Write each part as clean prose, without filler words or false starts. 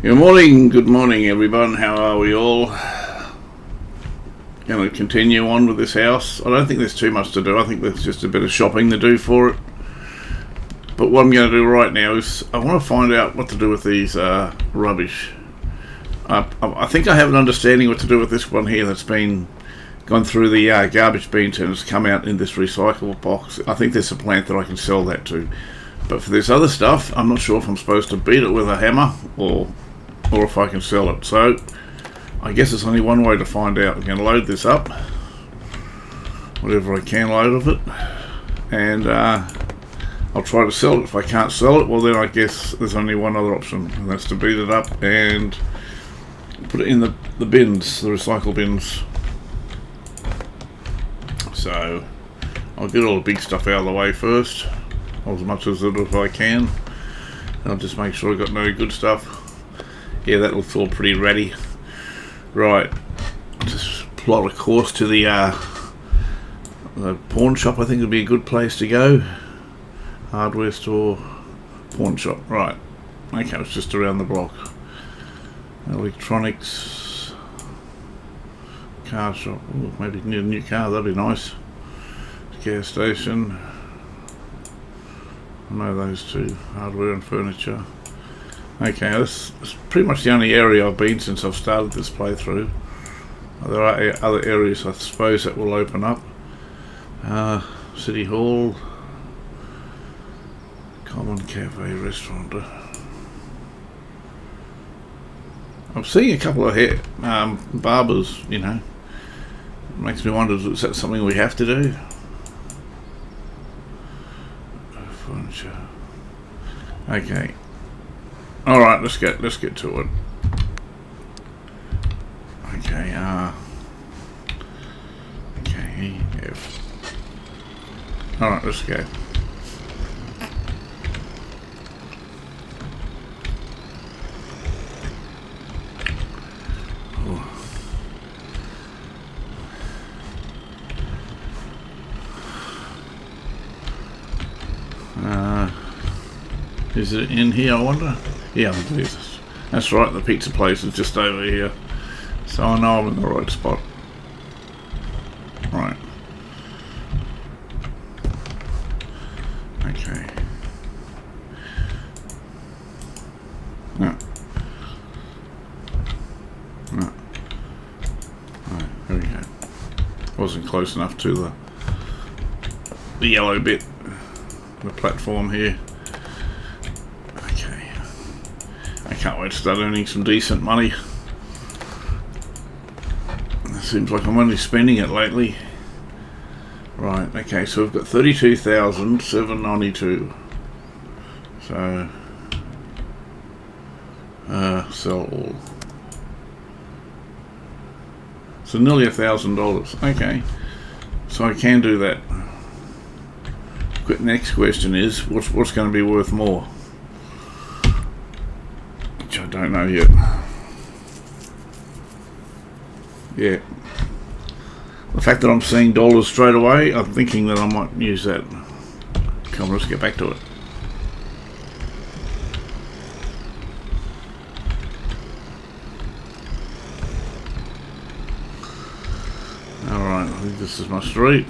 Good morning everyone, how are we all? Going to continue on with this house. I don't think there's too much to do, I think there's just a bit of shopping to do for it. But what I'm going to do right now is I want to find out what to do with these rubbish. I think I have an understanding what to do with this one here that's been gone through the garbage bins and has come out in this recyclable box. I think there's a plant that I can sell that to. But for this other stuff, I'm not sure if I'm supposed to beat it with a hammer or if I can sell it. So I guess there's only one way to find out. I'm going to load this up, whatever I can load of it, and I'll try to sell it. If I can't sell it, well then I guess there's only one other option, and that's to beat it up and put it in the bins, the recycle bins. So I'll get all the big stuff out of the way first, as much as I can. I'll just make sure I've got no good stuff. Yeah, that looks all pretty ratty. Right, just plot a course to the pawn shop. I think would be a good place to go. Hardware store, pawn shop. Right, okay, it's just around the block. Electronics, car shop. Ooh, maybe need a new car, that'd be nice. Gas station. I know those two, hardware and furniture. Okay, that's pretty much the only area I've been since I've started this playthrough. There are other areas I suppose that will open up. City Hall, Common Cafe, Restaurant. I'm seeing a couple of hair barbers, you know. It makes me wonder, is that something we have to do? Furniture. Okay. Alright, let's get to it. Okay, okay, F. Alright, let's go. Is it in here, I wonder? Yeah, that's right, the pizza place is just over here. So I know I'm in the right spot. Right. Okay. No. No. Right, there we go. Wasn't close enough to the yellow bit, the platform here. Can't wait to start earning some decent money. It seems like I'm only spending it lately. Right, okay, so we've got 32,792. So sell all. So nearly $1,000. Okay, so I can do that. Next question is, what's going to be worth more? I don't know yet. Yeah. The fact that I'm seeing dollars straight away, I'm thinking that I might use that. Come on, let's get back to it. Alright, I think this is my street.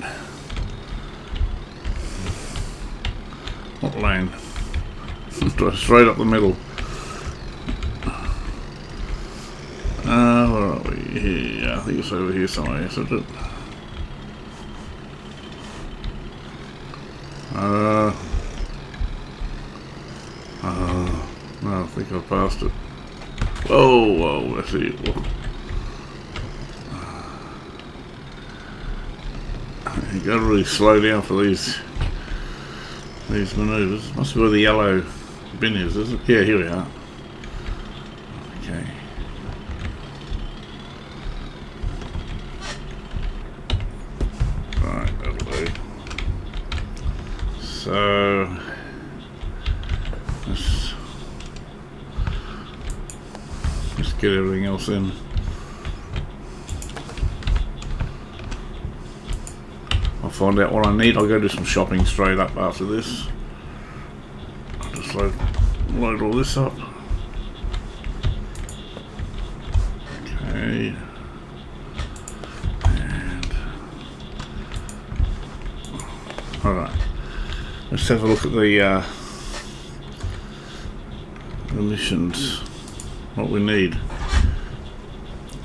What lane? Straight up the middle. Where are we? Here, yeah, I think it's over here somewhere, isn't it? No, I think I passed it. Whoa, I see it. You gotta really slow down for these maneuvers. Must be where the yellow bin is it? Yeah, here we are. Okay. So let's get everything else in. I'll find out what I need. I'll go do some shopping straight up after this. I'll just load all this up. Okay. And alright. Let's have a look at the missions. What we need.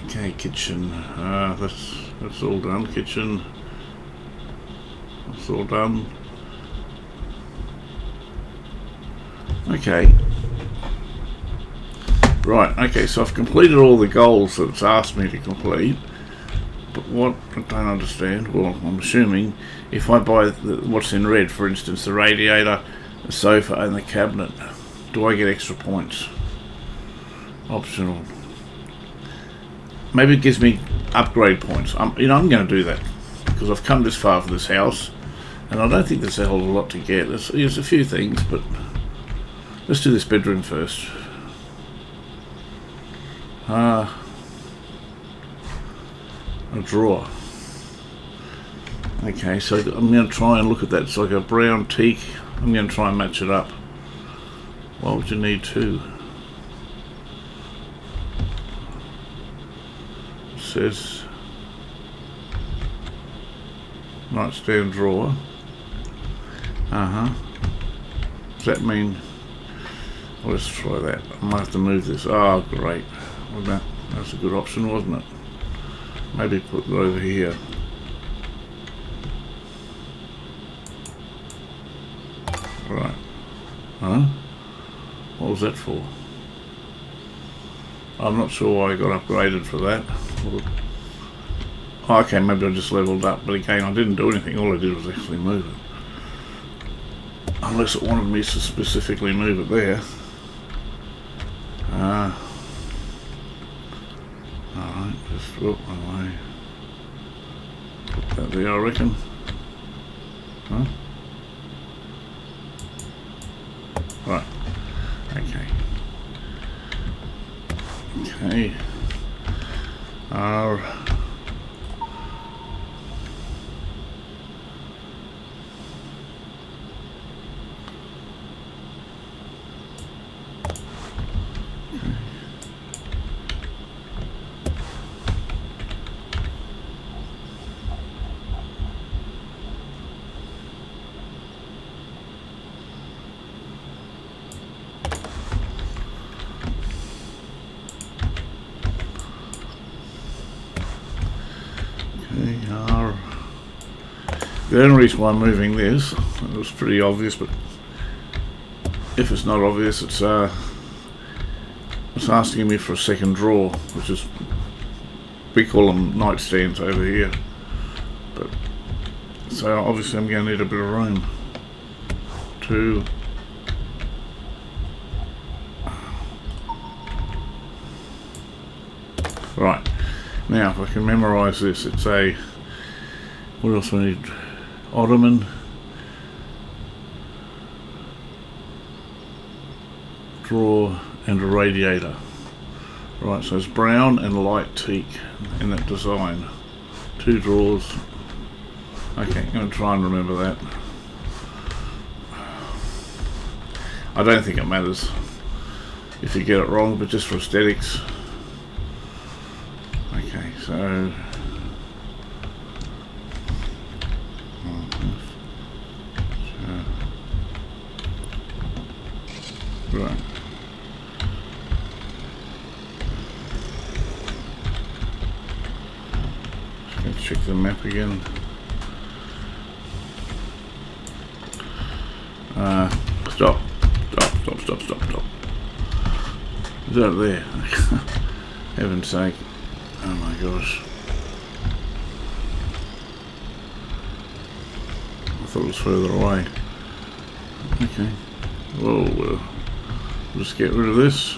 Okay, kitchen. That's all done. Kitchen. That's all done. Okay. Right, okay, so I've completed all the goals that it's asked me to complete, but what I don't understand, well, I'm assuming if I buy what's in red, for instance, the radiator, the sofa and the cabinet, do I get extra points? Optional. Maybe it gives me upgrade points. I'm going to do that, because I've come this far for this house, and I don't think there's a hell of a lot to get. There's a few things, but let's do this bedroom first. A drawer. Okay, so I'm going to try and look at that. It's like a brown teak. I'm going to try and match it up. Why would you need two? It says nightstand drawer. Does that mean? Well, let's try that. I might have to move this. Oh, great. Well, that's a good option, wasn't it? Maybe put it over here. Right. Huh? What was that for? I'm not sure why I got upgraded for that. Oh, okay, maybe I just leveled up, but again, I didn't do anything. All I did was actually move it. Unless it wanted me to specifically move it there. Alright, just walk my way. Put that there, I reckon. Huh? Right. Okay. Okay. The only reason why I'm moving this, it was pretty obvious, but if it's not obvious, it's asking me for a second drawer, which is, we call them nightstands over here. But so obviously I'm going to need a bit of room to right. Now if I can memorize this, it's a, what else do I need? Ottoman, drawer and a radiator. Right, so it's brown and light teak in that design. Two drawers. Okay, I'm going to try and remember that. I don't think it matters if you get it wrong, but just for aesthetics. Okay, so right. Just going to check the map again. Stop. Is that there? Heaven's sake. Oh my gosh. I thought it was further away. Okay. Whoa, we'll just get rid of this.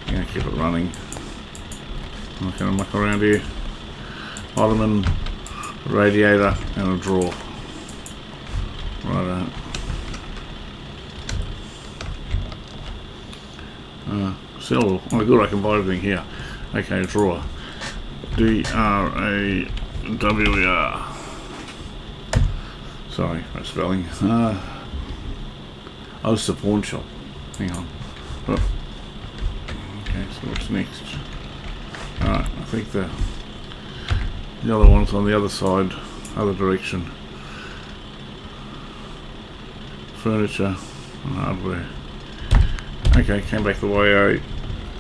I'm going to keep it running. I'm not going to muck around here. Ottoman, radiator and a drawer. Right. Sell. Oh good, I can buy everything here. Okay, drawer. D-R-A-W-E-R. Sorry, that spelling. Oh, it's the pawn shop. Hang on. Oh. Okay, so what's next? Alright, I think the other one's on the other side, other direction. Furniture and hardware. Okay, came back the way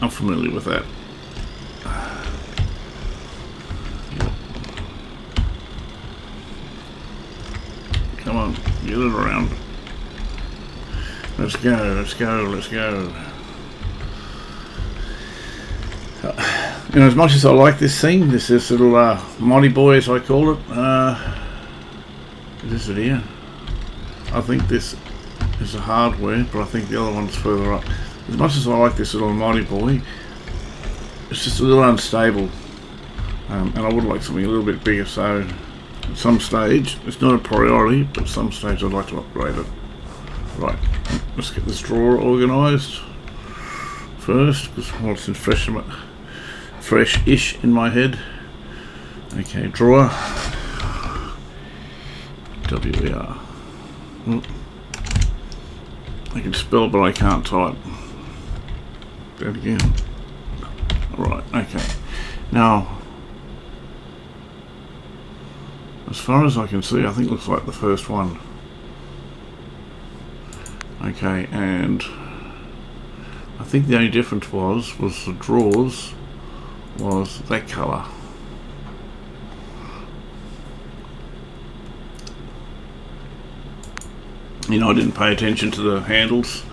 I'm familiar with that. Come on, get it around. Let's go, let's go, let's go. You know, as much as I like this thing, this little Mighty Boy, as I call it, is it here? I think this is the hardware, but I think the other one's further up. As much as I like this little Mighty Boy, it's just a little unstable, and I would like something a little bit bigger, so at some stage, it's not a priority, but at some stage I'd like to upgrade it. Right, let's get this drawer organised first, because it's in fresh-ish in my head. Okay, drawer. WER. I can spell, but I can't type. That again. Alright, okay. Now, as far as I can see, I think it looks like the first one. Okay, and I think the only difference was the drawers was that colour. You know, I didn't pay attention to the handles,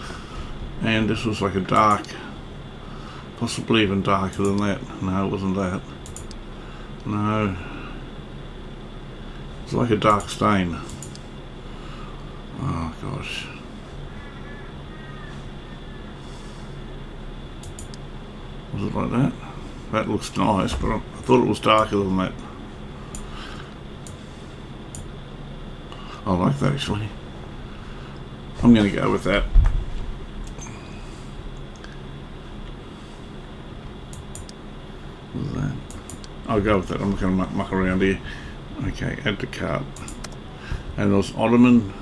and this was like a dark, possibly even darker than that. No, it wasn't that. No, it's like a dark stain. Oh gosh. Was it like that? That looks nice, but I thought it was darker than that. I like that actually. I'm going to go with that. What's that? I'll go with that. I'm not going to muck around here. Okay, add to cart. And there's Ottoman.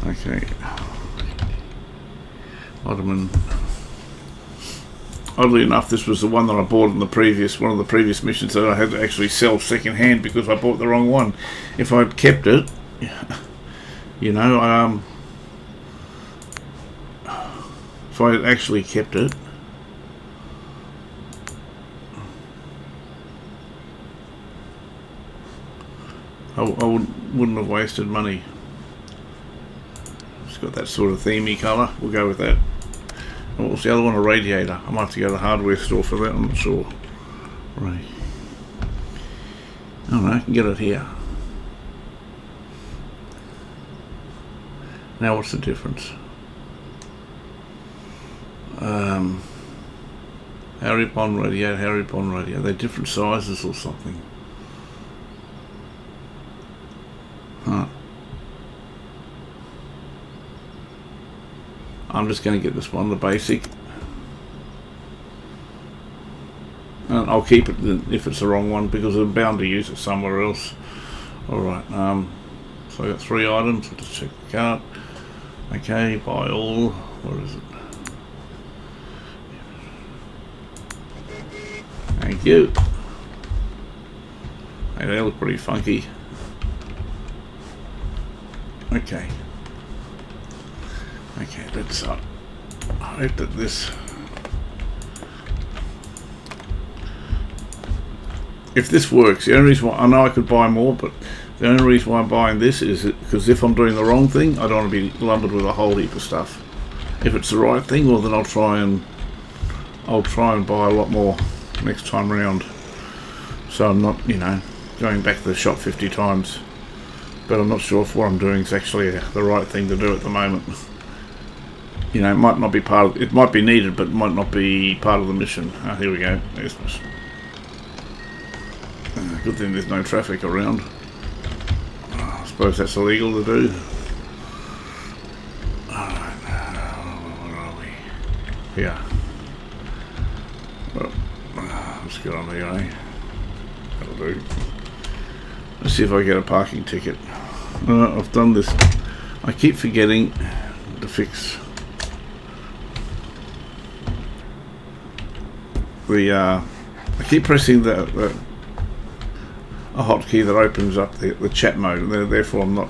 Okay. Ottoman. Oddly enough, this was the one that I bought in the previous, one of the previous missions that I had to actually sell second hand because I bought the wrong one. If I'd kept it, you know, if I had actually kept it, I wouldn't have wasted money. It's got that sort of themey colour. We'll go with that. What was the other one? A radiator. I might have to go to the hardware store for that. I'm not sure. Right. Oh no, I can get it here. Now what's the difference? Harry Bond radiator, Harry Bond radiator. They're different sizes or something. Huh. I'm just going to get this one, the basic. And I'll keep it if it's the wrong one because I'm bound to use it somewhere else. Alright, so I got 3 items. I'll just check the cart. Okay, buy all. Where is it? Thank you. Hey, they look pretty funky. Okay. Okay, let's I hope that this, if this works, the only reason why, I know I could buy more, but the only reason why I'm buying this is because if I'm doing the wrong thing, I don't want to be lumbered with a whole heap of stuff. If it's the right thing, well then I'll try and buy a lot more next time round. So I'm not, you know, going back to the shop 50 times. But I'm not sure if what I'm doing is actually the right thing to do at the moment. You know, it might not be part of, it might be needed, but it might not be part of the mission. Ah, here we go. There's my, good thing there's no traffic around. I suppose that's illegal to do. Alright, where are we? Here. Well, let's get on here, eh? That'll do. Let's see if I get a parking ticket. I've done this. I keep forgetting to fix the I keep pressing the a hotkey that opens up the chat mode, and therefore I'm not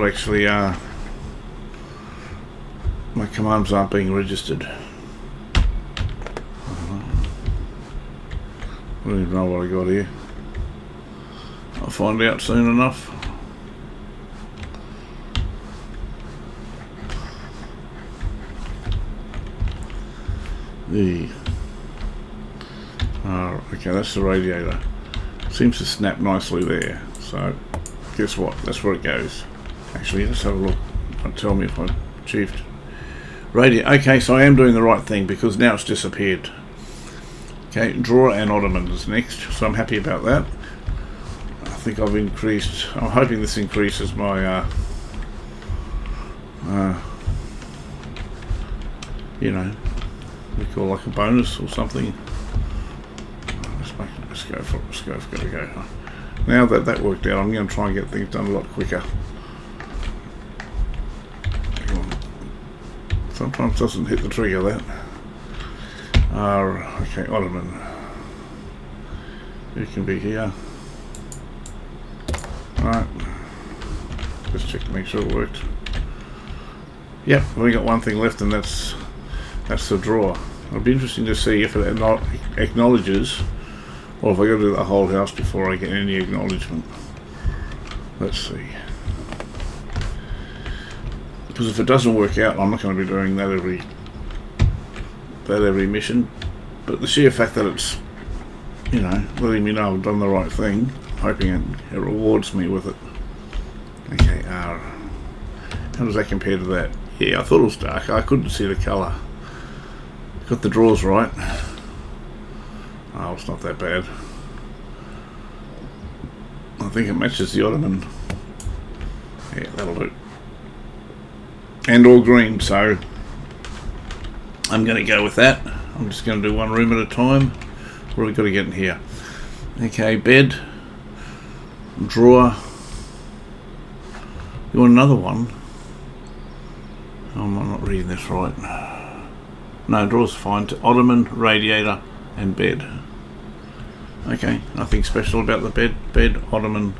actually my commands aren't being registered. I don't even know what I got here. I'll find out soon enough. Okay, that's the radiator. Seems to snap nicely there. So, guess what? That's where it goes. Actually, let's have a look. Tell me if I achieved radiator. Okay, so I am doing the right thing because now it's disappeared. Okay, drawer and ottoman is next, so I'm happy about that. I think I've increased. I'm hoping this increases my, you know, we call like a bonus or something. Let's go for it. Let's go. Now that worked out, I'm going to try and get things done a lot quicker. Sometimes doesn't hit the trigger that. Okay, ottoman. You can be here. Alright. Just check to make sure it worked. Yep, we only got one thing left, and that's the drawer. It'll be interesting to see if it acknowledges, or if I got to do the whole house before I get any acknowledgement. Let's see. Because if it doesn't work out, I'm not going to be doing that every mission. But the sheer fact that it's, you know, letting me know I've done the right thing, hoping it rewards me with it. Okay, how does that compare to that? Yeah, I thought it was dark. I couldn't see the colour. Got the drawers right. Oh, it's not that bad. I think it matches the ottoman. Yeah, that'll do. And all green, so I'm going to go with that. I'm just going to do one room at a time. What have we got to get in here? Okay, bed, drawer. You want another one? Oh, I'm not reading this right. No, drawer's fine. Ottoman, radiator, and bed. Okay, nothing special about the bed, ottoman,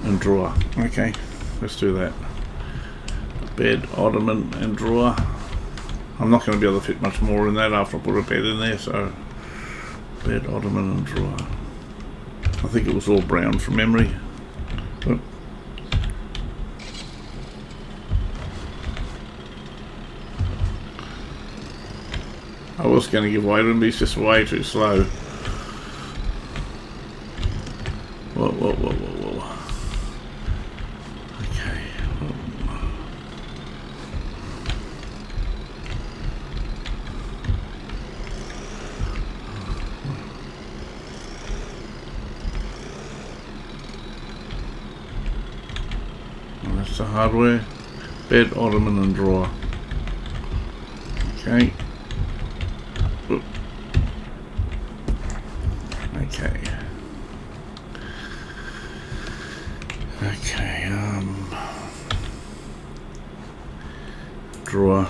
and drawer. Okay, let's do that. Bed, ottoman, and drawer. I'm not going to be able to fit much more in that after I put a bed in there, so bed, ottoman, and drawer. I think it was all brown from memory. But I was going to give way to him, but he's just way too slow. Whoa. Okay. Well, that's the hardware. Bed, ottoman, and drawer. Okay. Drawer.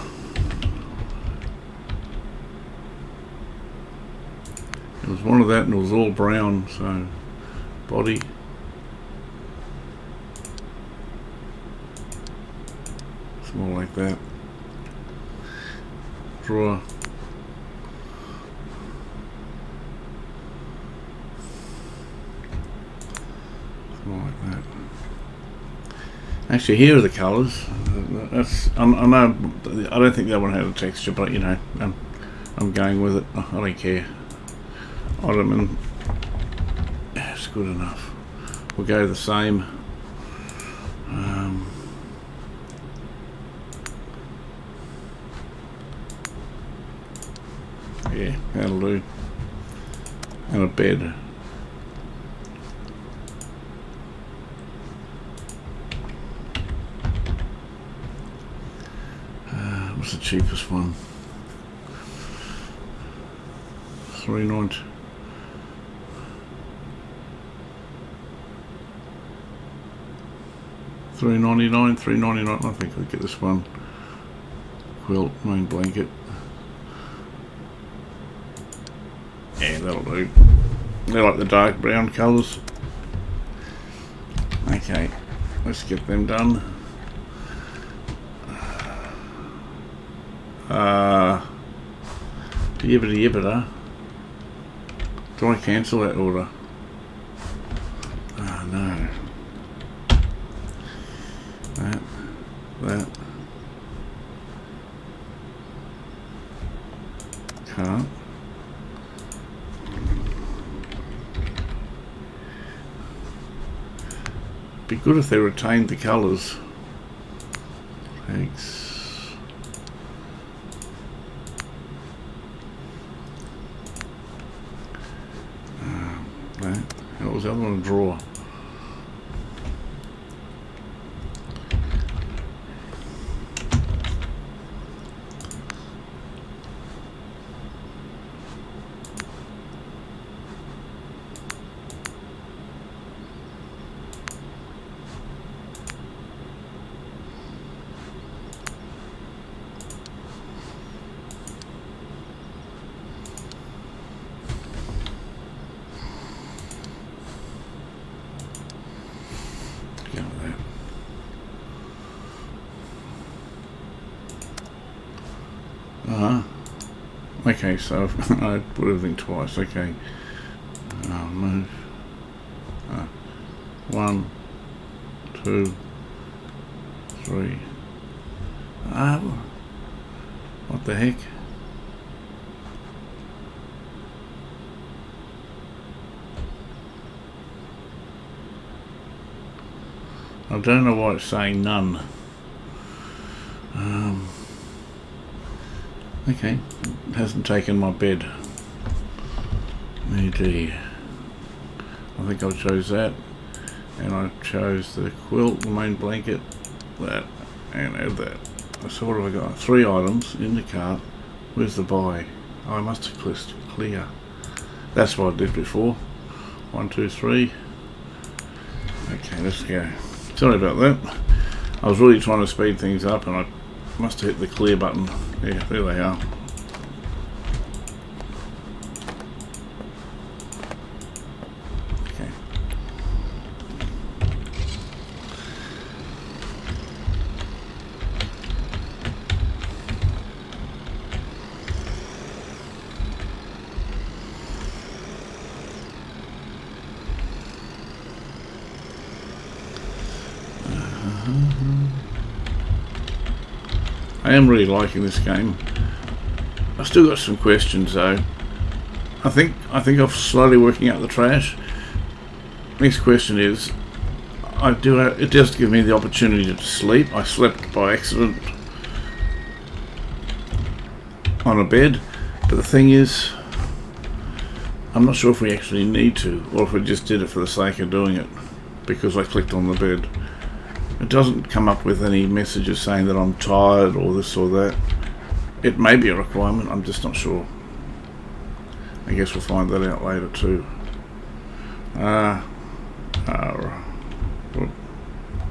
It was one of that and it was all brown, so body. It's more like that. Drawer. It's more like that. Actually, here are the colours. I know. I don't think that one had a texture, but you know, I'm going with it. I don't care. Ottoman. It's good enough. We'll go the same. Yeah, that'll do. And a bed. What's the cheapest one? $3.90. $3.99. I think I'll get this one. Quilt, main blanket. that'll do. They're like the dark brown colours. Okay, let's get them done. Yibbida yibbida. Do I cancel that order? Oh no. That. Can't. Be good if they retained the colours. Thanks. What was the other one? Draw. Okay, so I put everything twice. Okay, move. 1, 2, 3. What the heck? I don't know why it's saying none. Okay, it hasn't taken my bed. Oh dear. I think I chose that, and I chose the quilt, the main blanket, that, and add that. So what have I got? 3 items in the cart. Where's the buy? Oh, I must have clicked clear. That's what I did before. 1, 2, 3. Okay, let's go. Sorry about that. I was really trying to speed things up, and I must have hit the clear button. Yeah, there they are. Okay. I am really liking this game. I've still got some questions though. I think I'm slowly working out the trash. Next question is, it does give me the opportunity to sleep. I slept by accident on a bed, but the thing is, I'm not sure if we actually need to, or if we just did it for the sake of doing it, because I clicked on the bed. It doesn't come up with any messages saying that I'm tired or this or that. It may be a requirement, I'm just not sure. I guess we'll find that out later too.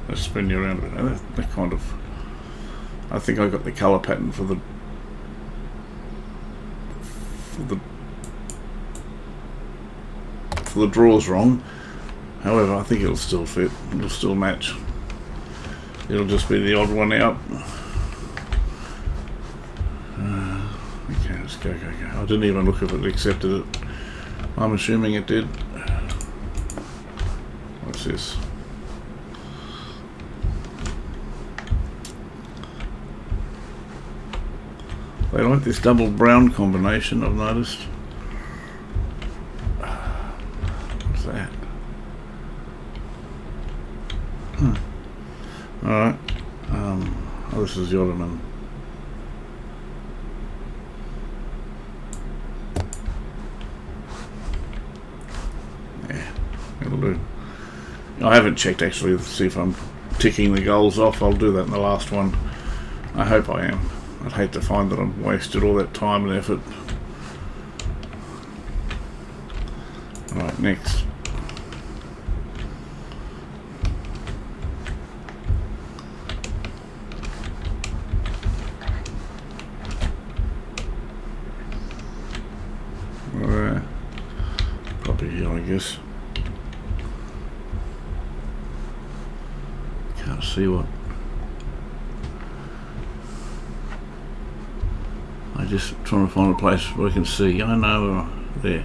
Let's spin you around a bit. That kind of... I think I got the colour pattern for the drawers wrong. However, I think it'll still fit. It'll still match. It'll just be the odd one out. Okay, let's go. I didn't even look if it accepted it. I'm assuming it did. What's this? They like this double brown combination, I've noticed. What's that? Alright. Oh, this is the ottoman. Yeah, it'll do. I haven't checked actually to see if I'm ticking the goals off. I'll do that in the last one. I hope I am. I'd hate to find that I've wasted all that time and effort. Alright, next. guess. Can't see what. I just trying to find a place where I can see. I know there.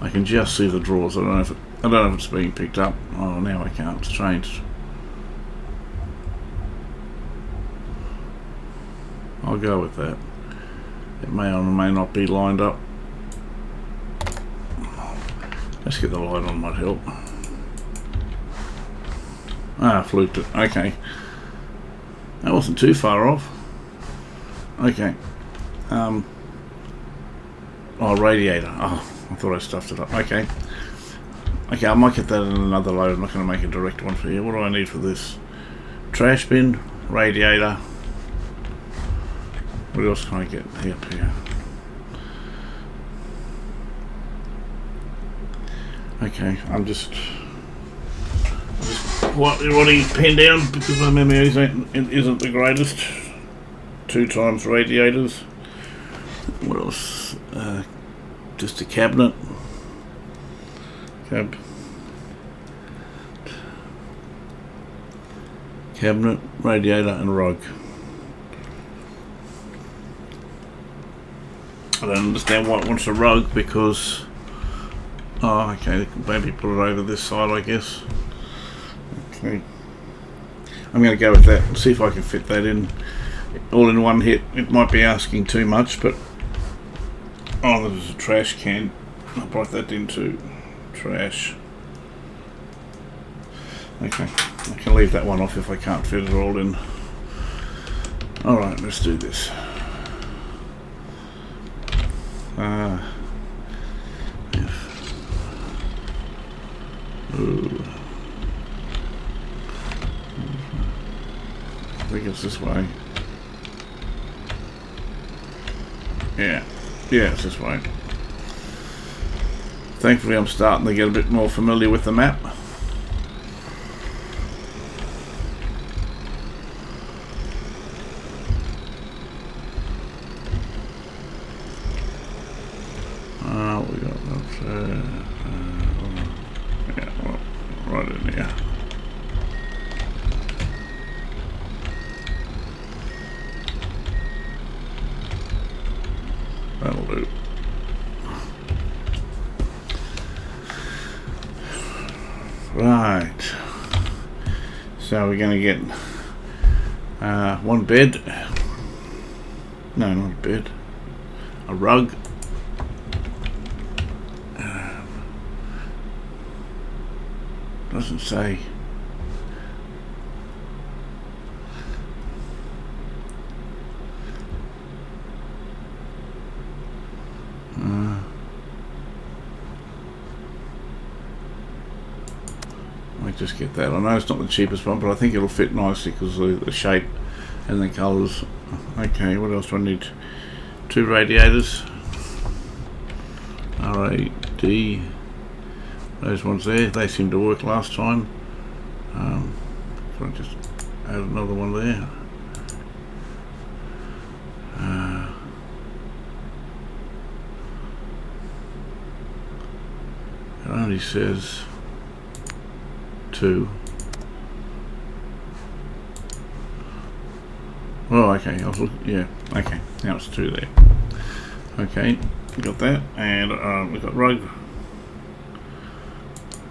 I can just see the drawers. I don't know if it's being picked up. Oh, now I can't. It's changed. I'll go with that. It may or may not be lined up. Let's get the light on, might help. Ah, fluked it. Okay. That wasn't too far off. Okay. Oh, radiator. Oh, I thought I stuffed it up. Okay. Okay, I might get that in another load. I'm not going to make a direct one for you. What do I need for this? Trash bin, radiator. What else can I get up here? Okay, I'm just writing pen down because my memory isn't the greatest. 2 times radiators. What else? Just a cabinet. Cabinet, radiator, and rug. I don't understand why it wants a rug because. Oh, okay. Maybe put it over this side, I guess. Okay. I'm going to go with that and see if I can fit that in all in one hit. It might be asking too much, but oh, there's a trash can. I'll write that into trash. Okay, I can leave that one off if I can't fit it all in. Alright, let's do this. Ooh. I think it's this way. Yeah, it's this way. Thankfully I'm starting to get a bit more familiar with the map. We got that yeah, well, right in here. That'll do. Right. So we're going to get one bed. No, not a bed. A rug. Doesn't say. Might just get that. I know it's not the cheapest one, but I think it'll fit nicely because of the shape and the colours. Okay, what else do I need? 2 radiators. RAD. Those ones there, they seem to work last time. So I just add another one there. It only says 2. Oh, okay. I was looking. Yeah. Okay. Now it's 2 there. Okay, got that, and we've got rug.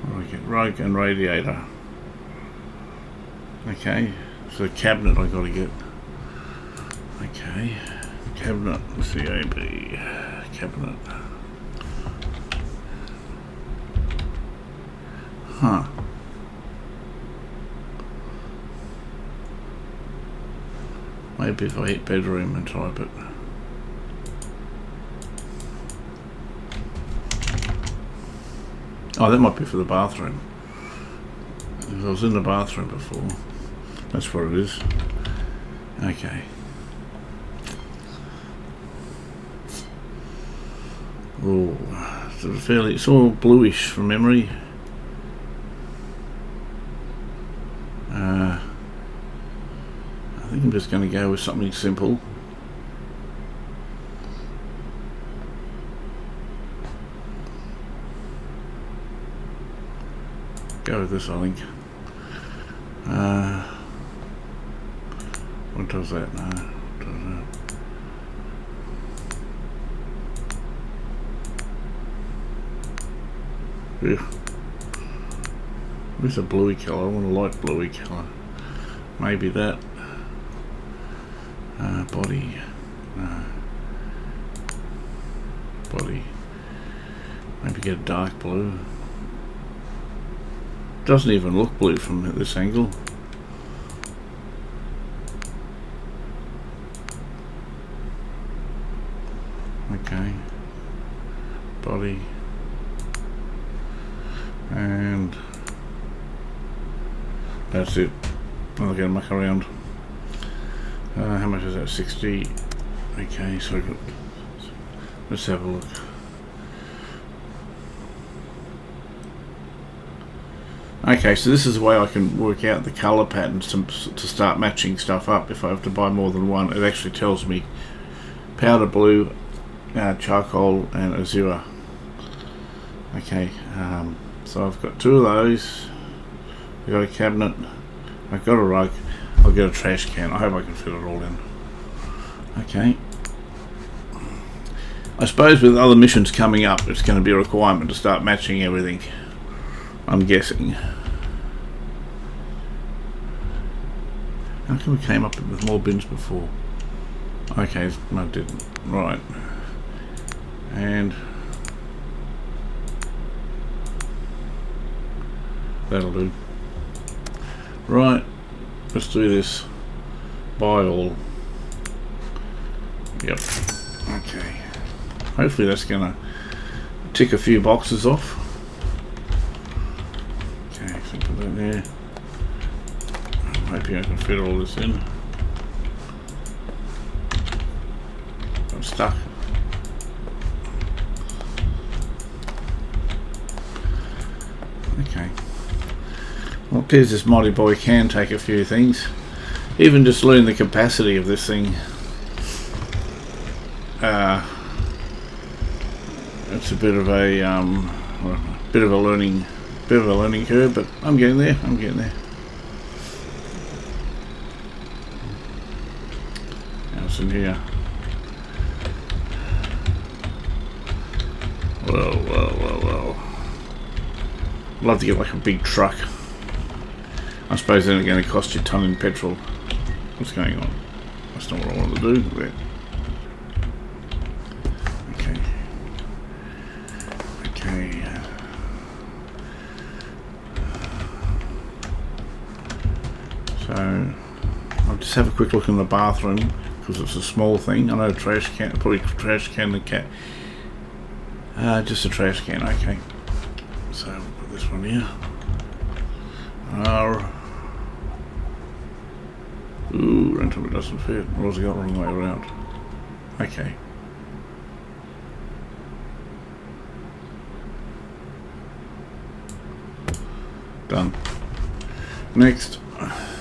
I get rug and radiator. Okay, so cabinet I got to get. Okay, cabinet. CAB cabinet. Huh. Maybe if I hit bedroom and type it. Oh, that might be for the bathroom. I was in the bathroom before. That's what it is. Okay. Oh, sort of fairly. It's all bluish from memory. I think I'm just going to go with something simple. Go with this, I think. What does that? No, what does that? Yeah. Where's a bluey colour? I want a light bluey colour. Maybe that. Body. No. Body. Maybe get a dark blue. Doesn't even look blue from this angle. Okay. Body. And that's it. I'm going to muck around. How much is that? 60. Okay, so let's have a look. Okay, so this is the way I can work out the colour patterns to start matching stuff up. If I have to buy more than one, it actually tells me powder blue, charcoal and azure. Okay, so I've got two of those. I've got a cabinet, I've got a rug, I'll get a trash can. I hope I can fit it all in. Okay. I suppose with other missions coming up, it's going to be a requirement to start matching everything, I'm guessing. How come we came up with more bins before? Okay, no, it didn't. Right. And that'll do. Right, let's do this. Buy all. Yep. Okay. Hopefully that's gonna tick a few boxes off. Okay, so put that there. Maybe I can fit all this in. I'm stuck. Okay. Well, it appears this Mighty Boy can take a few things. Even just learning the capacity of this thing. It's a bit of a learning curve, but I'm getting there. What's in here? Well. I'd love to get like a big truck. I suppose then it's going to cost you a ton in petrol. What's going on? That's not what I want to do. But okay. So I'll just have a quick look in the bathroom because it's a small thing. I know a trash can, probably trash can and cat. Just a trash can. Okay. So we'll put this one here. Ooh, rental doesn't fit. Or has it got the wrong way around? Okay. Done. Next. Oh.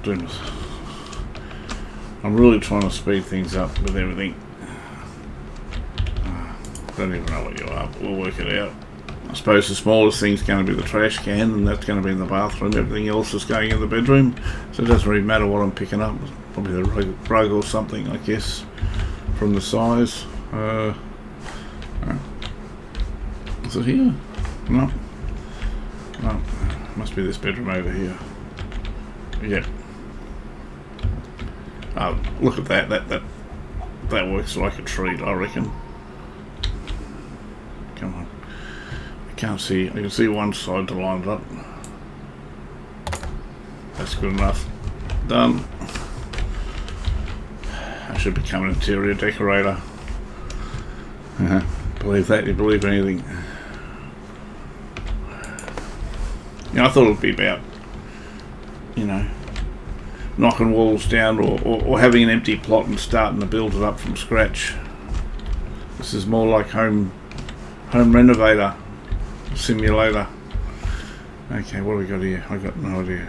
Goodness. I'm really trying to speed things up with everything. Don't even know what you are, but we'll work it out. I suppose the smallest thing's going to be the trash can, and that's going to be in the bathroom. Everything else is going in the bedroom, so it doesn't really matter what I'm picking up. Probably the rug or something, I guess, from the size. Is it here? No. Must be this bedroom over here. Yeah. Look at that. That works like a treat, I reckon. Come on. I can't see. I can see one side to line it up. That's good enough. Done. I should become an interior decorator. Believe that, you believe anything. You know, I thought it would be about, knocking walls down or having an empty plot and starting to build it up from scratch. This is more like home renovator simulator. Okay, what do we got here? I got no idea.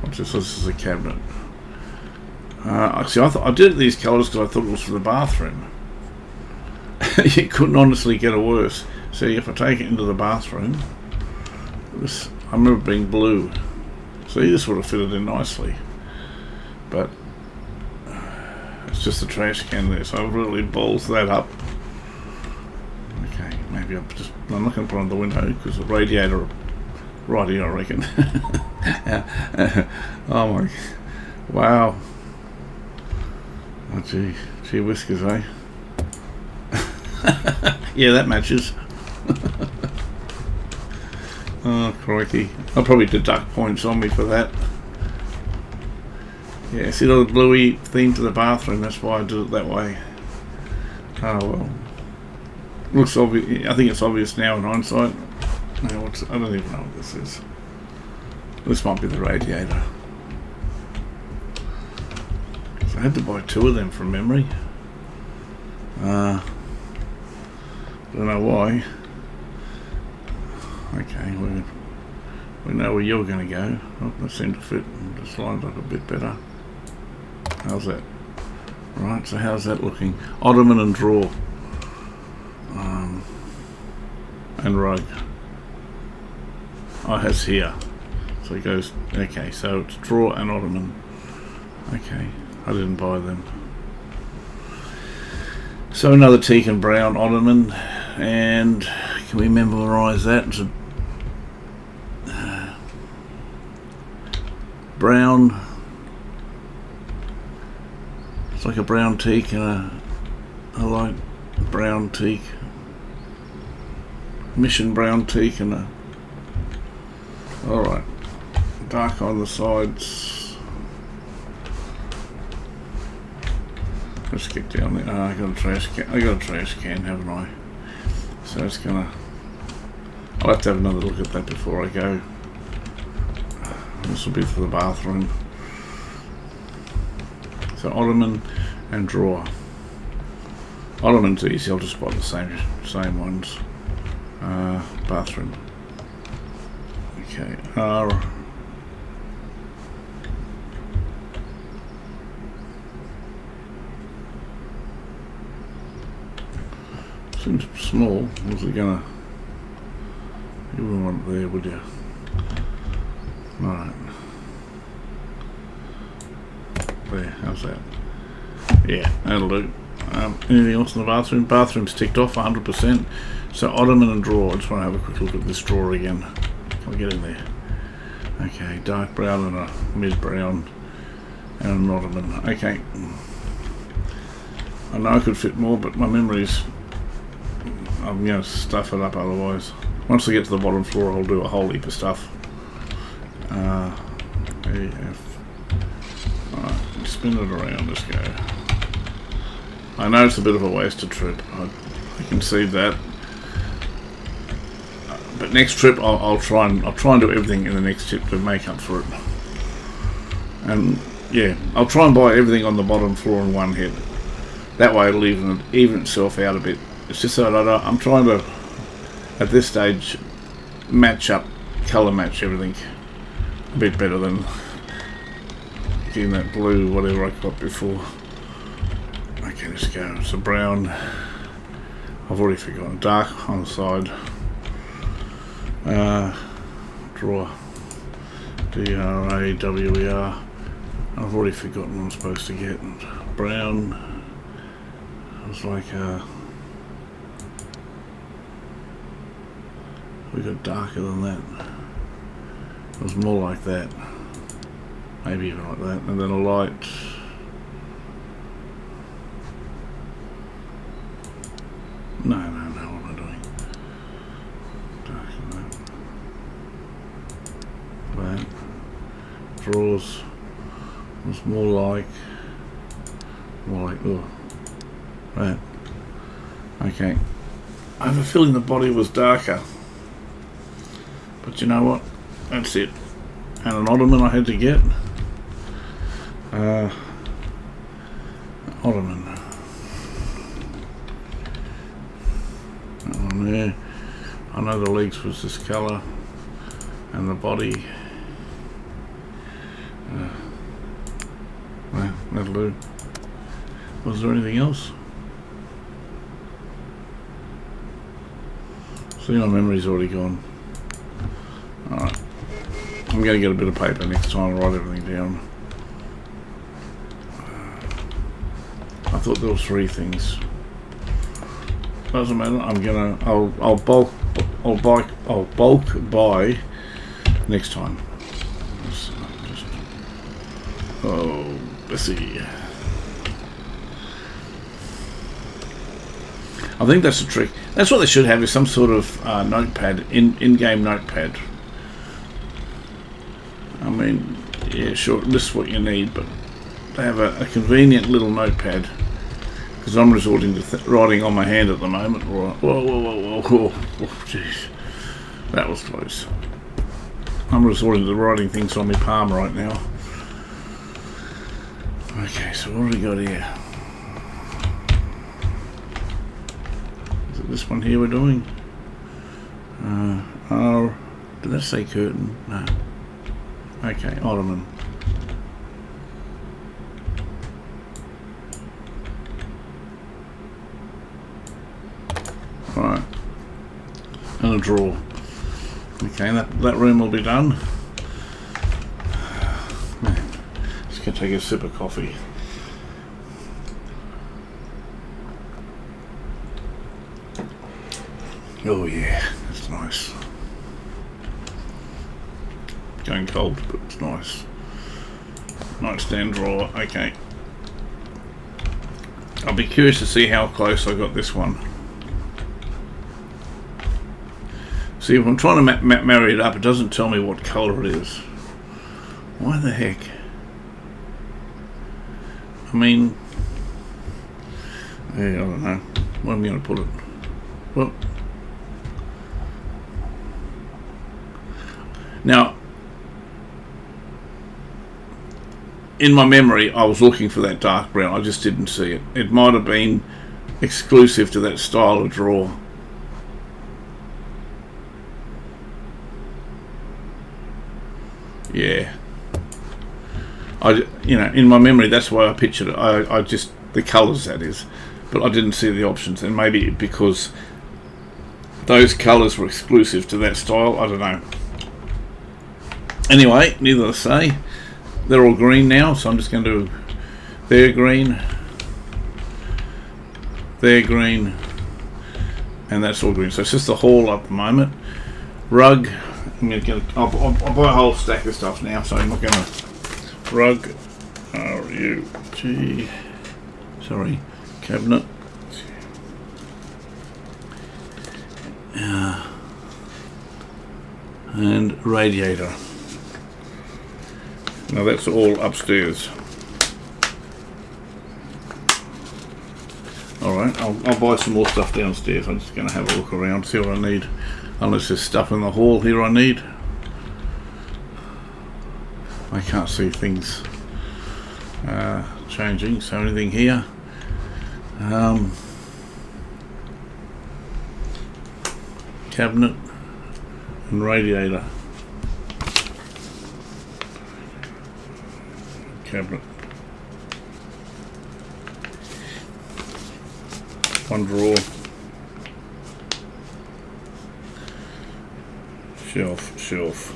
What's this? This is a cabinet. See, I did these colours because I thought it was for the bathroom. You couldn't honestly get it worse. See, if I take it into the bathroom, I remember being blue. See, this would have fitted in nicely, but it's just a trash can there, so I've really balls that up. Okay, maybe I'm not going to put on the window because the radiator right here, I reckon. Oh my, wow. Oh gee whiskers, eh? Yeah, that matches. Oh crikey, I'll probably deduct points on me for that. Yeah, see the bluey theme to the bathroom, that's why I do it that way. Oh well. Looks obvious. I think it's obvious now in hindsight. No, I don't even know what this is. This might be the radiator. So I had to buy 2 of them from memory. Don't know why. Okay, we know where you're going to go. Oh, that seemed to fit and just lined up a bit better. How's that? Right, so how's that looking? Ottoman and drawer. And rug. Oh, it's here. So it goes, okay, so it's drawer and ottoman. Okay, I didn't buy them. So another teak and brown ottoman, and can we memorise that? It's a brown, it's like a brown teak and a light brown teak, mission brown teak and a, alright, dark on the sides. Let's get down there. I got a trash can, haven't I? So it's gonna, I'll have to have another look at that before I go. This will be for the bathroom. So ottoman and drawer. Ottoman's easy, I'll just buy the same ones. Bathroom. Okay, seems small. Was it gonna? You wouldn't want it there, would you? Alright. There, how's that? Yeah, that'll do. Anything else in the bathroom? Bathroom's ticked off 100%. So ottoman and drawer. I just want to have a quick look at this drawer again. Can we get in there? Okay, dark brown and a mid brown and an ottoman. Okay. I know I could fit more, but my memory's, I'm going to stuff it up otherwise. Once I get to the bottom floor, I'll do a whole heap of stuff. Alright, spin it around, let's go. I know it's a bit of a wasted trip, I can see that. But next trip I'll try and do everything in the next trip to make up for it. And yeah, I'll try and buy everything on the bottom floor in one hit. That way it'll even itself out a bit. It's just so that I'm trying to, at this stage, colour match everything a bit better than getting that blue whatever I got before. Okay, let's go. It's a brown. I've already forgotten. Dark on the side. Drawer. D-R-A-W-E-R. I've already forgotten what I'm supposed to get. Brown. It was like we got darker than that. It was more like that. Maybe even like that. And then a light. No, what am I doing? Darker than that. Drawers was more like oh, right. Okay. I have a feeling the body was darker, but you know what? That's it. And an ottoman I had to get. Ottoman. That one there. I know the legs was this colour, and the body. Well, That'll do. Was there anything else? See, my memory's already gone. Alright. I'm going to get a bit of paper next time and write everything down. I thought there was 3 things. Doesn't matter. I'll bulk buy next time. Let's see. I think that's the trick. That's what they should have, is some sort of notepad, in-game notepad. I mean, yeah, sure, this is what you need, but they have a convenient little notepad, because I'm resorting to writing on my hand at the moment. Whoa, jeez, that was close. I'm resorting to writing things on my palm right now. Okay, so what do we got here? Is it this one here we're doing? Did that say curtain? No. Okay, ottoman. Right. And a drawer. Okay, that room will be done. Just gonna take a sip of coffee. Oh yeah, that's nice. Going cold, but it's nice. Nightstand drawer, okay. I'll be curious to see how close I got this one. See, if I'm trying to marry it up, it doesn't tell me what colour it is. Why the heck? I mean, yeah, I don't know. Where am I going to put it? Well, now, in my memory, I was looking for that dark brown. I just didn't see it. It might have been exclusive to that style of drawer. Yeah. In my memory, that's why I pictured it. I just, the colours, that is. But I didn't see the options. And maybe because those colours were exclusive to that style, I don't know. Anyway, needless to say, they're all green now, so I'm just going to do, they're green, and that's all green. So it's just the hall at the moment. Rug, I'm going to get, I'll buy a whole stack of stuff now, so I'm not going to, rug, R-U-G, sorry, cabinet, and radiator. Now that's all upstairs. Alright, I'll buy some more stuff downstairs. I'm just going to have a look around, see what I need. Unless there's stuff in the hall here I need. I can't see things changing, so anything here. Cabinet and radiator. Cabinet. One drawer. Shelf.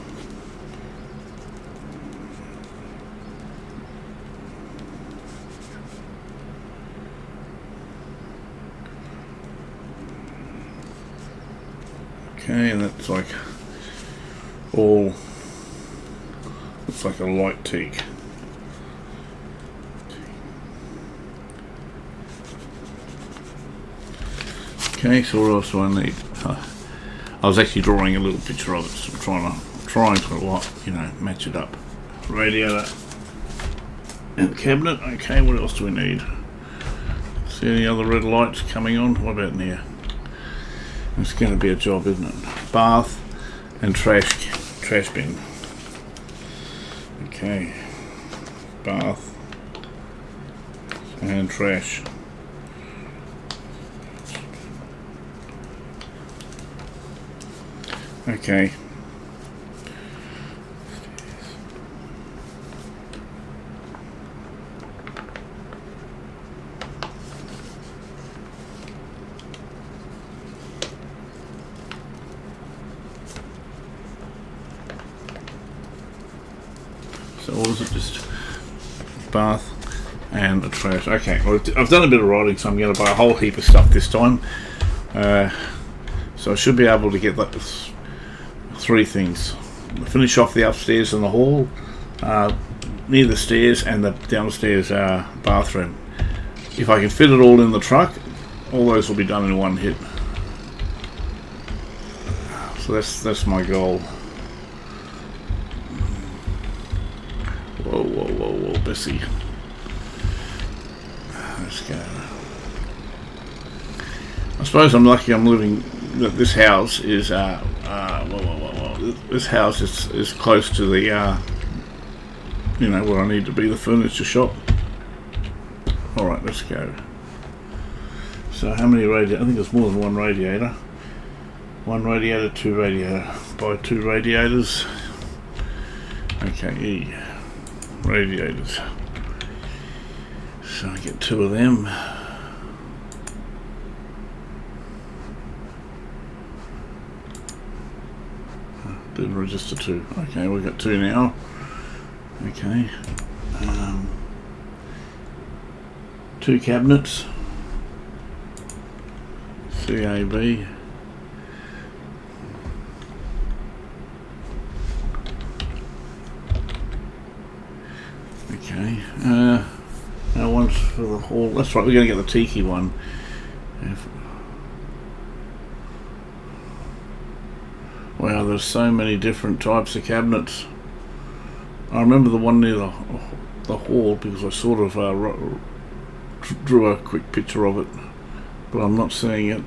Okay, and that's like all, looks like a light teak. Okay, so what else do I need? I was actually drawing a little picture of it, so I'm trying to match it up. Radiator and cabinet. Okay, what else do we need? See any other red lights coming on? What about in here? It's going to be a job, isn't it? Bath and trash bin. Okay, bath and trash. Okay. So what was it? Just bath and a trash. Okay, well, I've done a bit of writing, so I'm going to buy a whole heap of stuff this time. So I should be able to get that 3 things. Finish off the upstairs and the hall, near the stairs, and the downstairs bathroom. If I can fit it all in the truck, all those will be done in one hit. So that's my goal. Whoa, whoa, whoa, whoa, Bessie. Let's go. I suppose I'm lucky I'm living, that this house is, this house is close to the, you know, where I need to be, the furniture shop. Alright, let's go. So how many radiators? I think there's more than one radiator. One radiator, 2 radiator. Buy 2 radiators. Okay, E. Radiators. So I get 2 of them. Didn't register 2. Okay, we've got 2 now. Okay. 2 cabinets. CAB. Okay. Now one's for the hall. That's right, we're going to get the tiki one. Wow, there's so many different types of cabinets. I remember the one near the hall because I sort of drew a quick picture of it, but I'm not seeing it.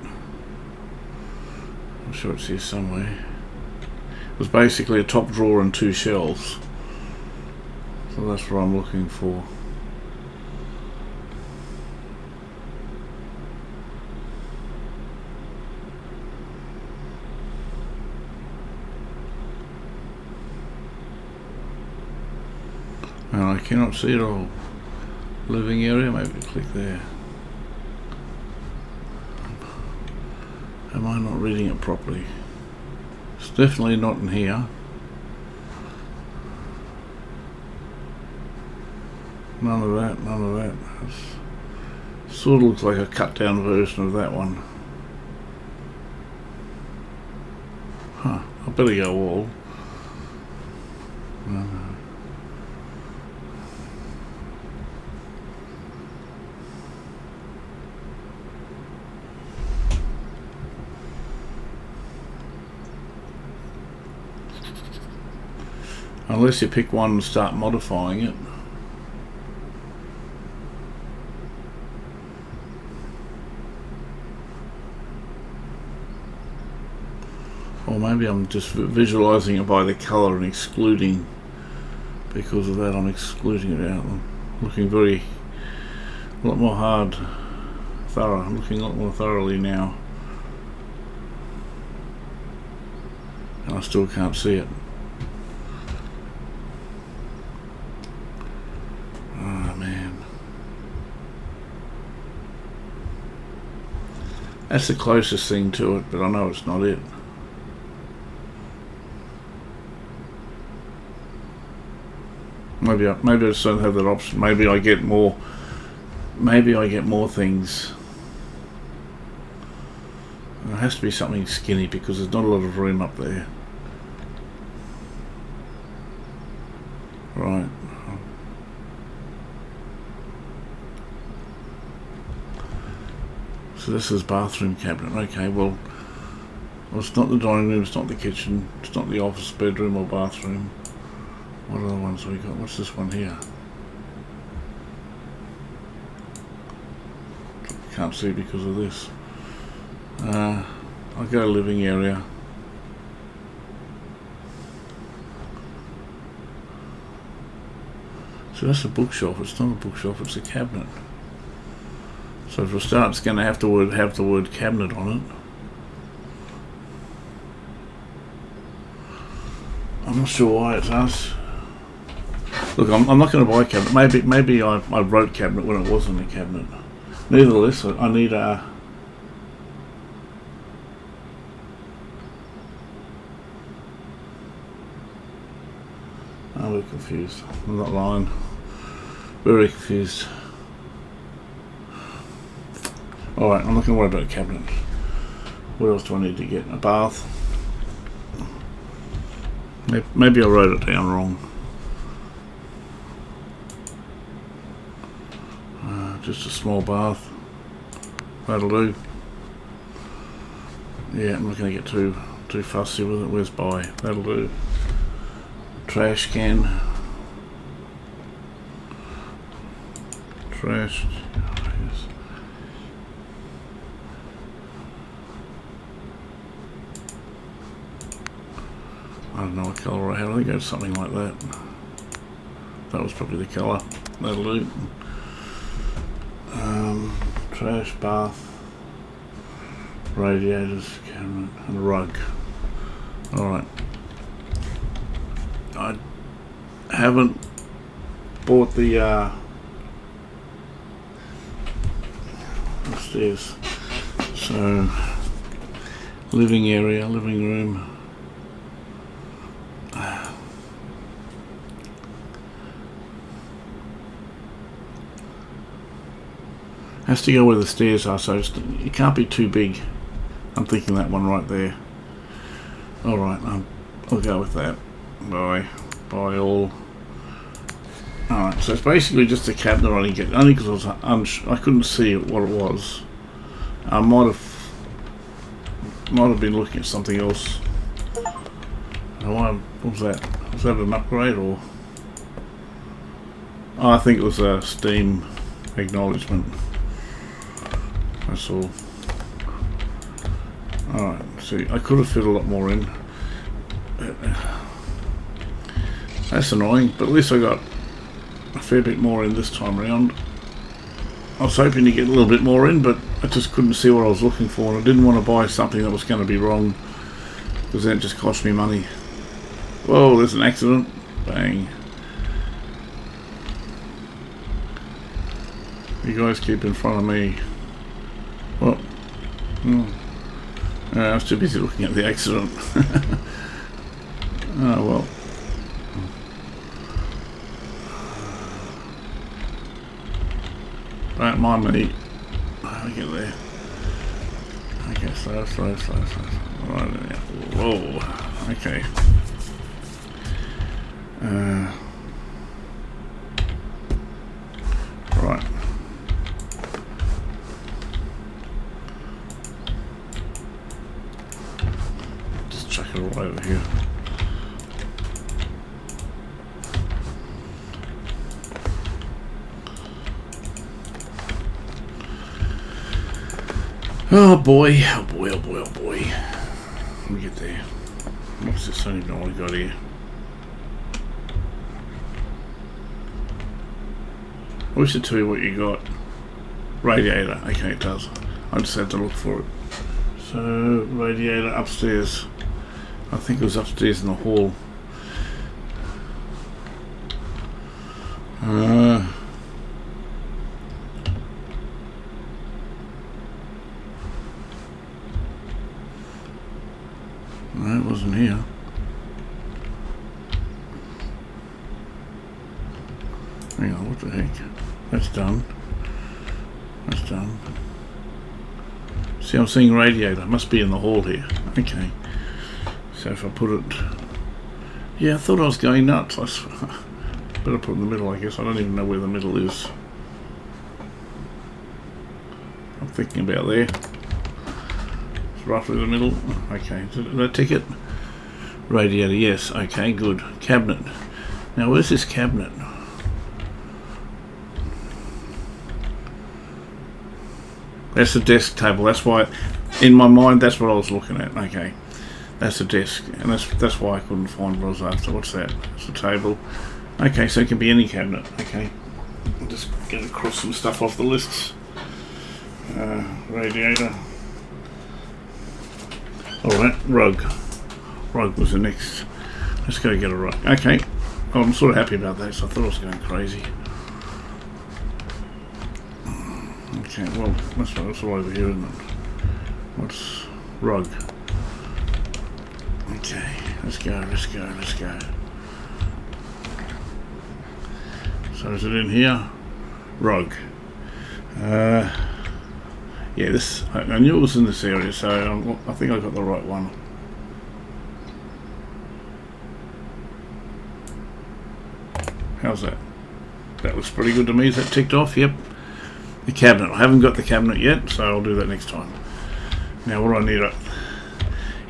I'm sure it's here somewhere. It was basically a top drawer and 2 shelves. So that's what I'm looking for. And I cannot see it all. Living area, maybe click there. Am I not reading it properly? It's definitely not in here. None of that, none of that. It sort of looks like a cut down version of that one. Huh, I better go all. Unless you pick one and start modifying it. Or maybe I'm just visualizing it by the colour and excluding, because of that I'm excluding it out. I'm looking a lot more thorough. I'm looking a lot more thoroughly now. And I still can't see it. Oh man. That's the closest thing to it, but I know it's not it. Maybe I just don't have that option. Maybe I get more. Maybe I get more things. It has to be something skinny because there's not a lot of room up there. Right. So this is bathroom cabinet. Okay, well, it's not the dining room, it's not the kitchen, it's not the office, bedroom or bathroom. What are the ones we got? What's this one here? Can't see because of this. I'll go living area. So that's a bookshelf. It's not a bookshelf, it's a cabinet. So for a start, it's going to have the word cabinet on it. I'm not sure why it's us. Look, I'm not going to buy a cabinet. Maybe I wrote cabinet when it wasn't a cabinet. Nevertheless, I need a... I'm very confused. I'm not lying. Very confused. Alright, I'm not going to worry about a cabinet. What else do I need to get? A bath? Maybe I wrote it down wrong. Just a small bath. That'll do. Yeah, I'm not going to get too fussy with it. Where's by? That'll do. Trash can. Trash. Yes. I don't know what colour I had. I think it's something like that. That was probably the colour. That'll do. Trash, bath, radiators, cabinet, and a rug. Alright. I haven't bought the upstairs. So, living area, living room. Has to go where the stairs are, so it can't be too big. I'm thinking that one right there. Alright, I'll go with that. Buy all. Alright, so it's basically just a cabinet I didn't get, only because I couldn't see what it was. I might have been looking at something else. What was that? Was that an upgrade or? Oh, I think it was a Steam acknowledgement. That's all. Alright, see, I could have fit a lot more in. That's annoying, but at least I got a fair bit more in this time around. I was hoping to get a little bit more in, but I just couldn't see what I was looking for, and I didn't want to buy something that was going to be wrong, because then it just cost me money. Whoa, there's an accident. Bang. You guys keep in front of me. Well, I was too busy looking at the accident. Oh well. Don't mind me. I get there. Okay, slow. Right there. Whoa. Okay. Right. Just chuck it all over here. Oh boy. Let me get there. What's this? I don't even know what I got here. I wish it tell you what you got. Radiator. Okay, it does. I just had to look for it. So, radiator upstairs. I think it was upstairs in the hall. No, it wasn't here. Hang on, what the heck? That's done. See, I'm seeing radiator. It must be in the hall here. Okay. So if I put it... Yeah, I thought I was going nuts. Better put it in the middle, I guess. I don't even know where the middle is. I'm thinking about there. It's roughly the middle. Okay, did I tick it? Radiator, yes. Okay, good. Cabinet. Now, where's this cabinet? That's the desk table. That's why, in my mind, that's what I was looking at. Okay, that's the desk, and that's why I couldn't find what I was after. What's that? It's a table. Okay, so it can be any cabinet. Okay, I'll just get across some stuff off the lists. Radiator. All right, rug. Rug was the next. Let's go get a rug. Okay, well, I'm sort of happy about that. So I thought I was going crazy. Okay, well, that's all over here, isn't it? What's rug? Okay, let's go. So is it in here? Rug. Yeah, this, I knew it was in this area, so I think I got the right one. How's that? That looks pretty good to me. Is that ticked off? Yep. The cabinet. I haven't got the cabinet yet, so I'll do that next time. Now what do I need?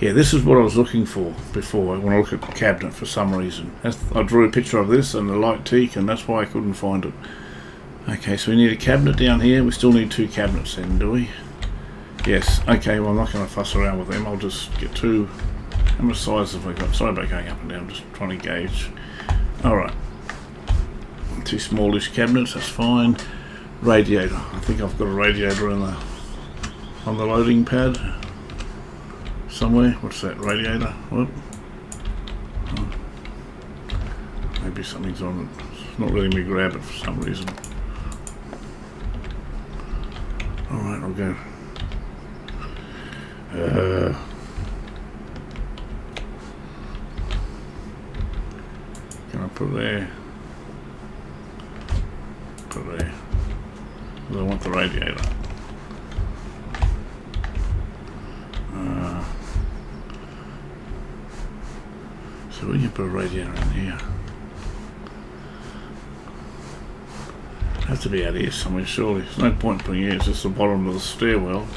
Yeah, this is what I was looking for before. I want to look at the cabinet for some reason. I drew a picture of this and the light teak, and that's why I couldn't find it. Okay, so we need a cabinet down here. We still need 2 cabinets then, do we? Yes. Okay, well I'm not going to fuss around with them. I'll just get 2. How much size have I got? Sorry about going up and down. I'm just trying to gauge. Alright. 2 smallish cabinets, that's fine. Radiator. I think I've got a radiator on the loading pad. Somewhere. What's that? Radiator? What? Oh. Maybe something's on it. It's not letting me grab it for some reason. Alright, I'll go. Can I put it there? Put it there. I want the radiator. So we can put a radiator in here. Has to be out here somewhere, surely. There's no point putting it here, it's just the bottom of the stairwell.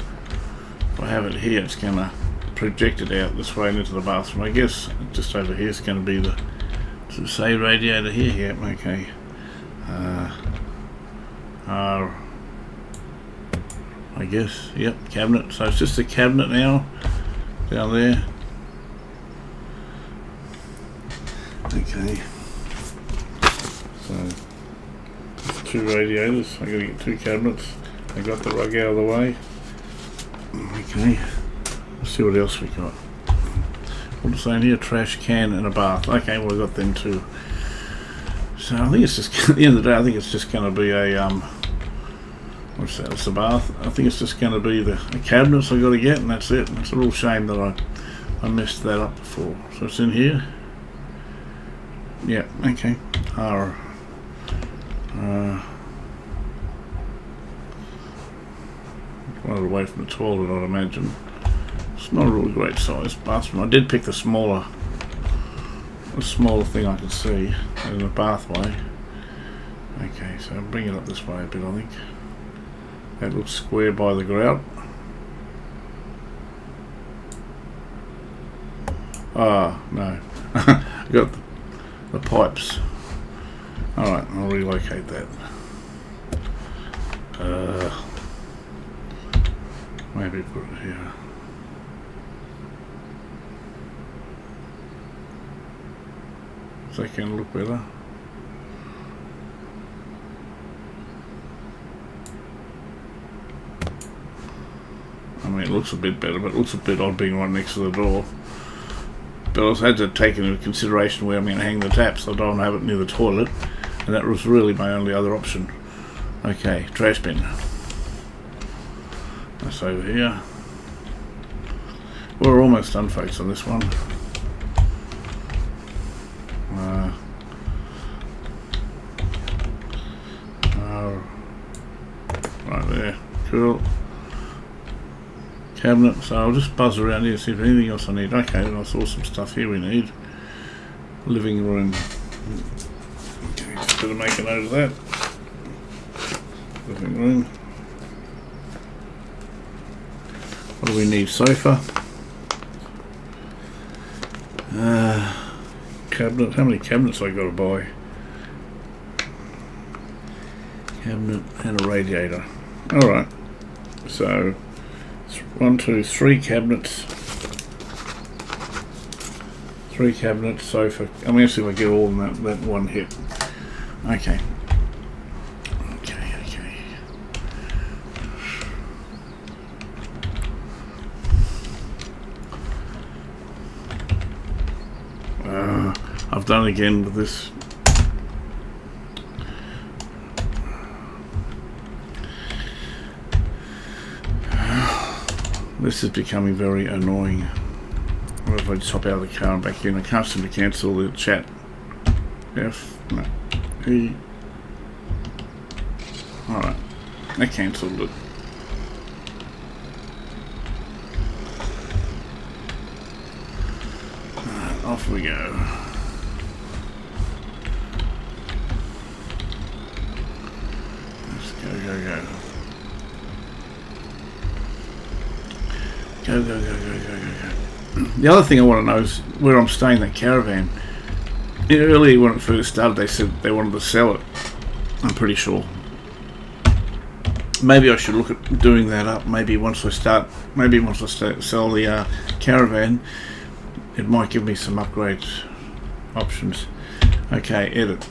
If I have it here, it's going to project it out this way into the bathroom. I guess just over here is going to be the, does it say radiator here? Yep, okay. I guess, yep, cabinet. So it's just a cabinet now, down there. Okay. So 2 radiators. I gotta get 2 cabinets. I got the rug out of the way. Okay. Let's see what else we got. What's saying here? Trash can and a bath. Okay, well I got them too. So I think it's just at the end of the day. I think it's just going to be a what's that? It's a bath. I think it's just going to be the cabinets I got to get, and that's it. And it's a real shame that I messed that up before. So it's in here. Yeah. Okay. Well, away from the toilet, I'd imagine. It's not a really great size bathroom. I did pick the smaller thing I could see in the bathway. Okay, so I'll bring it up this way a bit, I think. That looks square by the grout. Ah, no. I got the pipes. Alright, I'll relocate that. Maybe put it here. Is that going to look better? I mean, it looks a bit better, but it looks a bit odd being right next to the door. But I also had to take into consideration where I'm going to hang the taps. I don't want to have it near the toilet, and that was really my only other option. Okay, trash bin. That's over here. We're almost done, folks, on this one. Right there, cool. Cabinet, so I'll just buzz around here and see if anything else I need. Okay, then I saw some stuff here we need. Living room. Okay, just better make a note of that. Living room. What do we need? Sofa. Cabinet. How many cabinets I got to buy? Cabinet and a radiator. Alright. So 1, 2, 3 cabinets. 3 cabinets, sofa. I'm going to see if I get all in that one hit. Okay. I've done it again with this. This is becoming very annoying. What if I just hop out of the car and back in? I can't seem to cancel the chat. F, no, E, Alright, I cancelled it. Alright, off we go. Let's go, go, go. Go, go, go, go, go, go, go. The other thing I want to know is where I'm staying, that caravan. Earlier when it first started they said they wanted to sell it. I'm pretty sure. Maybe I should look at doing that up. Maybe once I sell the caravan, it might give me some upgrade options. Okay, edit.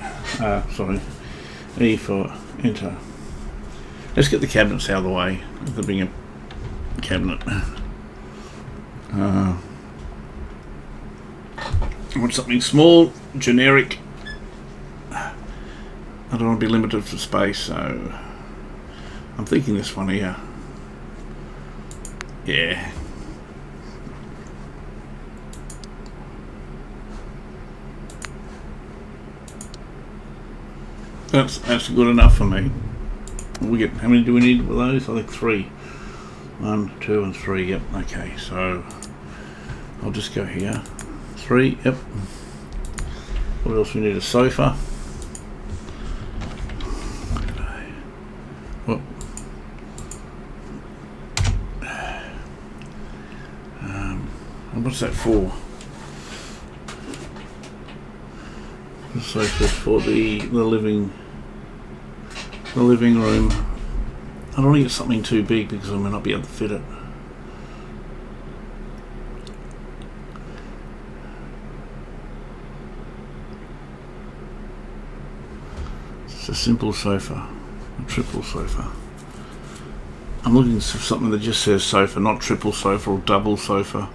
Sorry. E for enter. Let's get the cabinets out of the way. The bigger cabinet. I want something small, generic. I don't want to be limited for space, so I'm thinking this one here. Yeah. That's good enough for me. We get, how many do we need with those? I think 3. 1, 2 and 3, yep, okay, so I'll just go here. 3, yep. What else we need? A sofa. Okay. Well, and what's that for? The sofa's for the living room. I don't want to get something too big because I may not be able to fit it. It's a simple sofa, a triple sofa. I'm looking for something that just says sofa, not triple sofa or double sofa.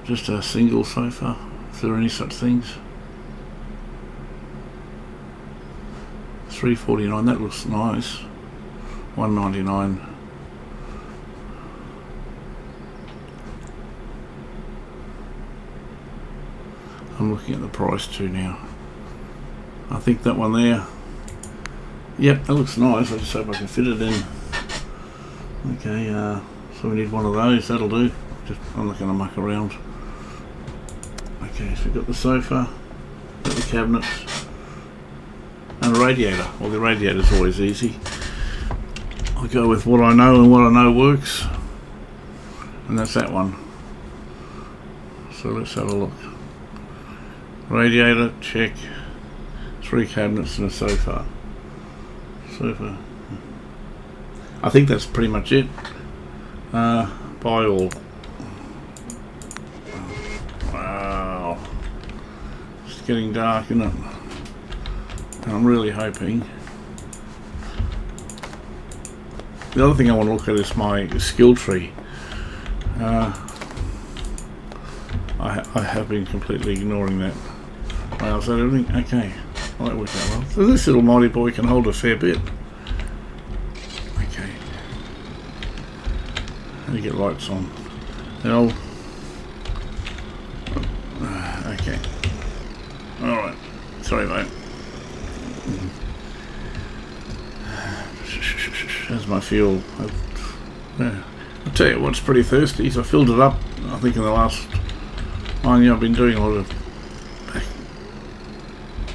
Just a single sofa. Is there any such things? $3.49. That looks nice. $1.99. I'm looking at the price too now. I think that one there. Yep, that looks nice. I just hope I can fit it in. Okay, so we need one of those. That'll do. I'm not going to muck around. Okay, so we've got the sofa, got the cabinets, and a radiator. Well, the radiator's always easy. I'll go with what I know, and what I know works, and that's that one. So let's have a look. Radiator, check. 3 cabinets and a sofa. I think that's pretty much it. Buy all. Wow. It's getting dark, isn't it? And I'm really hoping. The other thing I want to look at is my skill tree. I have been completely ignoring that. Wow, is that everything? Okay. Well, that worked out well. So this little mighty boy can hold a fair bit. Okay. How do you get lights on? L. Okay. Alright. Sorry, mate. There's my fuel. I'll tell you what's pretty thirsty. So I filled it up, I think, in the last 1 year. I've been doing a lot of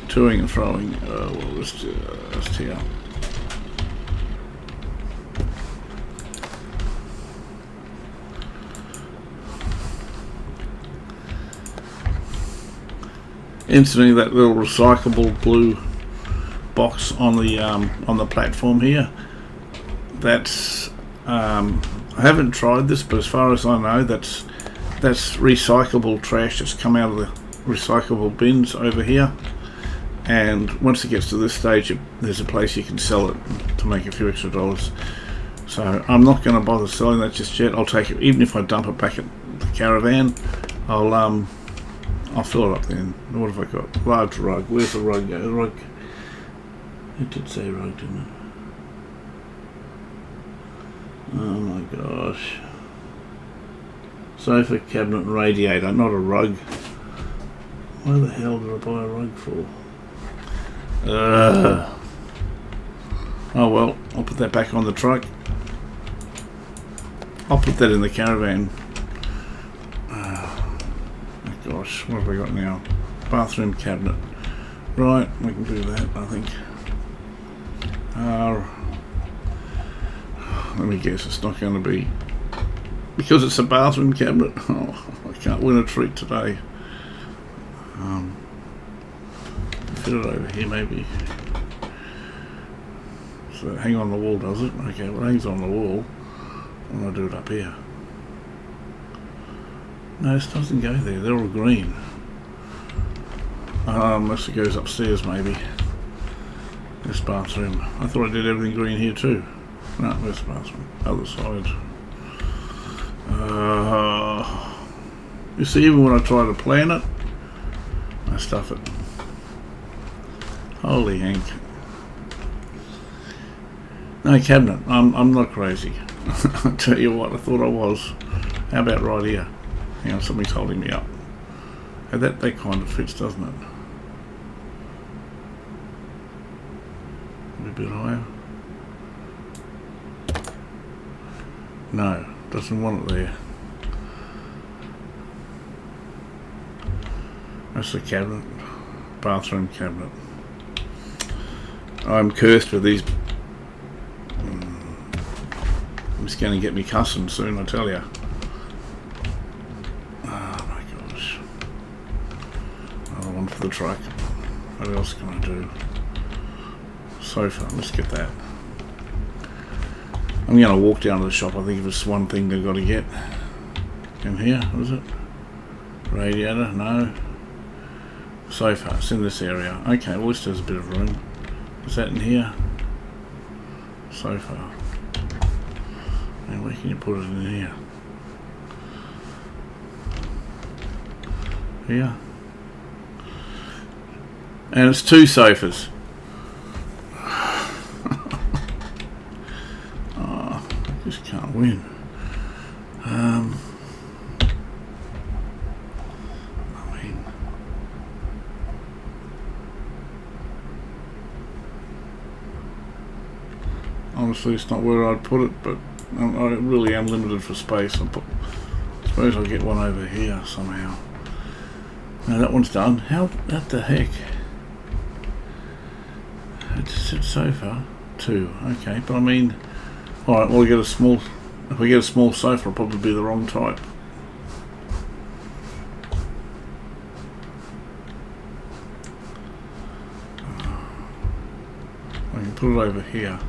toing and throwing. Well, let's tee up. Incidentally, that little recyclable blue box on the platform here, that's I haven't tried this, but as far as I know, that's recyclable trash that's come out of the recyclable bins over here. And once it gets to this stage, there's a place you can sell it to make a few extra dollars. So I'm not going to bother selling that just yet. I'll take it, even if I dump it back at the caravan. I'll fill it up then. What have I got? Large rug. Where's the rug go? The rug. It did say rug, didn't it? Oh my gosh. Sofa, cabinet, and radiator, not a rug. Why the hell did I buy a rug for? Oh well, I'll put that back on the truck. I'll put that in the caravan. Oh gosh, what have we got now? Bathroom cabinet. Right, we can do that, I think. Let me guess, it's not going to be... Because it's a bathroom cabinet. Oh, I can't win a treat today. Fit it over here, maybe. So hang on the wall, does it? Okay, well, it hangs on the wall. I'm going to do it up here. No, this doesn't go there. They're all green. Unless it goes upstairs, maybe. This bathroom. I thought I did everything green here too. No, where's the bathroom? Other side. You see, even when I try to plan it, I stuff it. Holy Hank. No, cabinet. I'm not crazy. I'll tell you what, I thought I was. How about right here? Hang on, something's holding me up. And that kind of fits, doesn't it? A bit higher. No, doesn't want it there. That's the cabinet. Bathroom cabinet. I'm cursed with these. It's going to get me cussing soon, I tell you. Oh my gosh. Another one for the truck. What else can I do? Sofa, let's get that. I'm going to walk down to the shop. I think if it's one thing they've got to get. In here, what is it? Radiator, no. Sofa, it's in this area. Okay, well this has a bit of room. Is that in here? Sofa. And where can you put it in here? Here. And it's 2 sofas. Oh, I just can't win. Honestly, it's not where I'd put it, but I really am limited for space. I suppose I'll get one over here somehow. No, that one's done. How the heck? It's a sofa. 2. Okay, but I mean, all right. Well, get a small. If we get a small sofa, it'll probably be the wrong type. I can put it over here.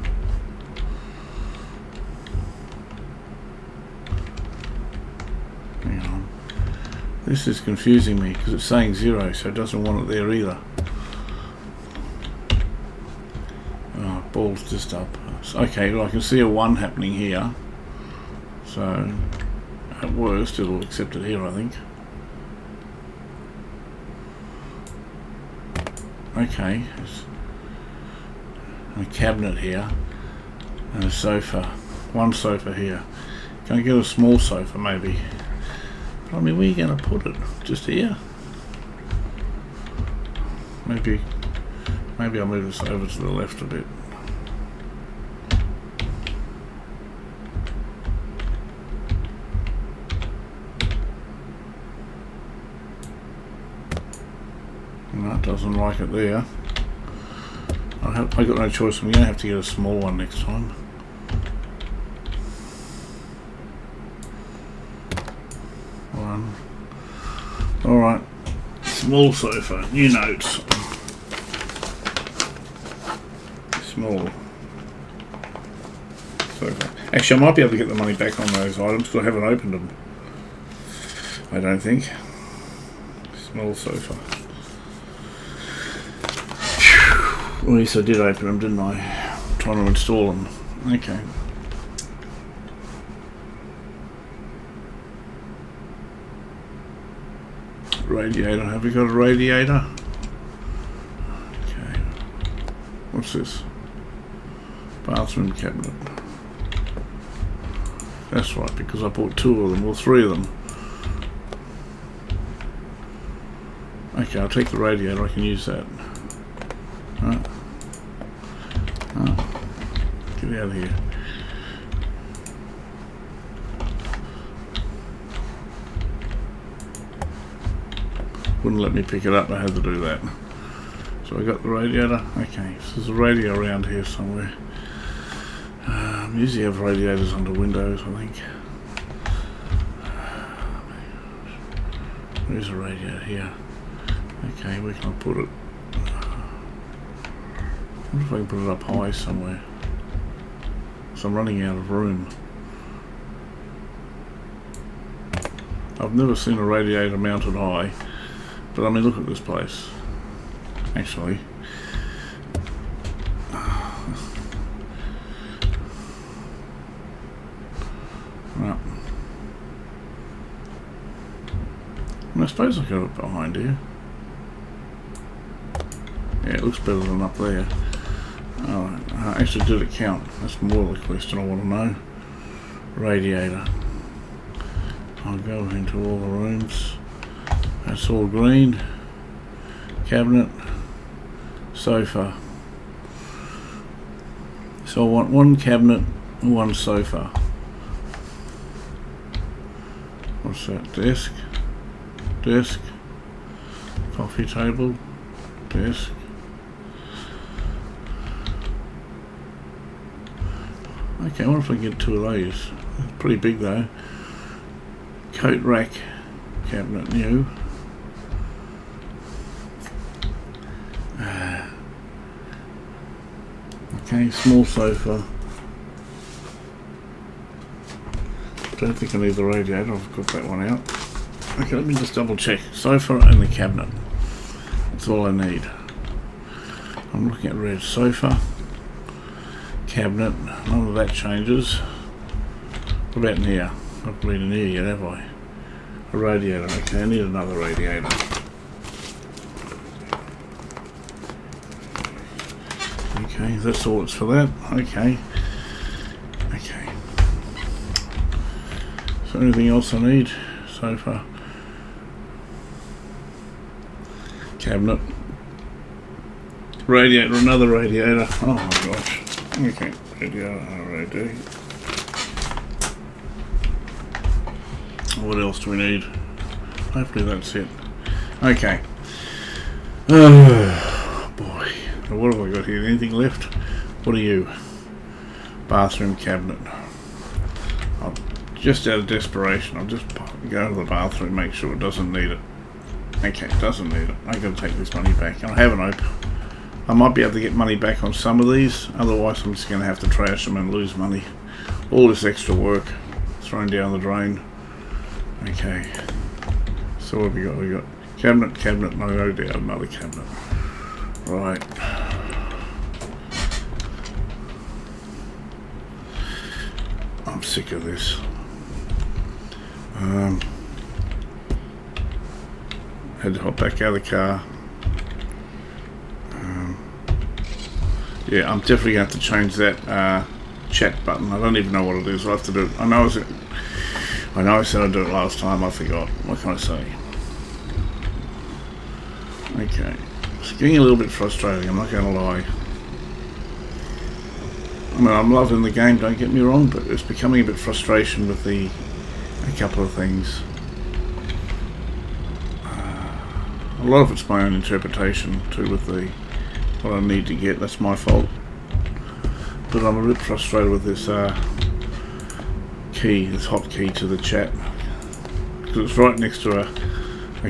This is confusing me because it's saying 0, so it doesn't want it there either. Oh, ball's just up. Okay, well I can see a 1 happening here. So, at worst, it'll accept it here, I think. Okay, there's a cabinet here and a sofa. 1 sofa here. Can I get a small sofa maybe? I mean, where are you going to put it? Just here? Maybe I'll move this over to the left a bit. No, it doesn't like it there. I've got no choice. I'm going to have to get a small one next time. Alright, small sofa, new notes. Small sofa. Actually, I might be able to get the money back on those items because I haven't opened them. I don't think. Small sofa. Well, at least I did open them, didn't I? I'm trying to install them. Okay. Radiator. Have we got a radiator? Okay. What's this? Bathroom cabinet. That's right, because I bought 2 of them, or 3 of them. Okay, I'll take the radiator. I can use that. Get out of here. Wouldn't let me pick it up, I had to do that. So I got the radiator. Okay, so there's a radio around here somewhere. Usually have radiators under windows, I think. There's a radiator here. Okay, where can I put it? I wonder if I can put it up high somewhere. So I'm running out of room. I've never seen a radiator mounted high, but I mean, look at this place. Actually, right. I suppose I could have it behind here. Yeah, it looks better than up there. Oh, actually, did it count? That's more the question I want to know. Radiator. I'll go into all the rooms. That's all green. Cabinet. Sofa. So I want one cabinet and one sofa. What's that? Desk. Desk. Coffee table. Desk. Okay, I wonder if I can get two of these. It's pretty big though. Coat rack. Cabinet new. Okay, small sofa. Don't think I need the radiator, I've got that one out. Okay, let me just double check. Sofa and the cabinet. That's all I need. I'm looking at red sofa. Cabinet, none of that changes. What about in here? Not been in here yet, have I? A radiator, okay, I need another radiator. Okay, that's all it's for that. Okay. Okay. Is there anything else I need? Sofa. Cabinet. Radiator, another radiator. Oh my gosh. Okay, radiator. What else do we need? Hopefully that's it. Okay. Oh boy. What have I got here? Anything left? What are you? Bathroom cabinet. Just out of desperation, I'll just go to the bathroom, make sure it doesn't need it. Okay, it doesn't need it. I'm going to take this money back. I have an open. I might be able to get money back on some of these, otherwise I'm just going to have to trash them and lose money. All this extra work thrown down the drain. Okay. So what have we got? We got cabinet, no doubt another cabinet. Right. I'm sick of this. Had to hop back out of the car. Yeah, I'm definitely going to have to change that chat button. I don't even know what it is. I'll have to do it. I know I said I'd do it last time. I forgot. What can I say? Okay. It's getting a little bit frustrating, I'm not going to lie. I mean, I'm loving the game, don't get me wrong, but it's becoming a bit frustration with a couple of things. A lot of it's my own interpretation too, with what I need to get. That's my fault. But I'm a bit frustrated with this key, this hotkey to the chat, because it's right next to a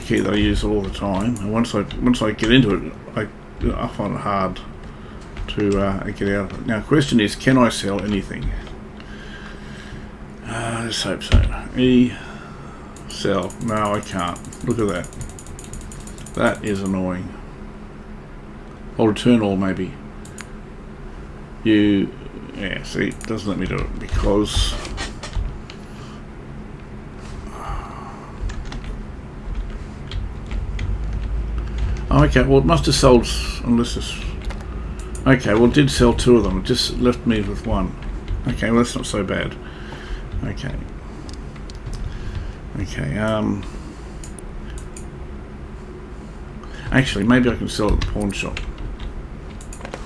key that I use all the time. And once I get into it, I find it hard to get out of it. Now, the question is, can I sell anything? Let's hope so. Sell. No, I can't. Look at that. That is annoying. I'll return all, maybe. Yeah, see, it doesn't let me do it because oh, okay, well it must have sold, unless it's okay, well it did sell two of them, it just left me with one. Okay, well that's not so bad. Okay, actually maybe I can sell it at the pawn shop.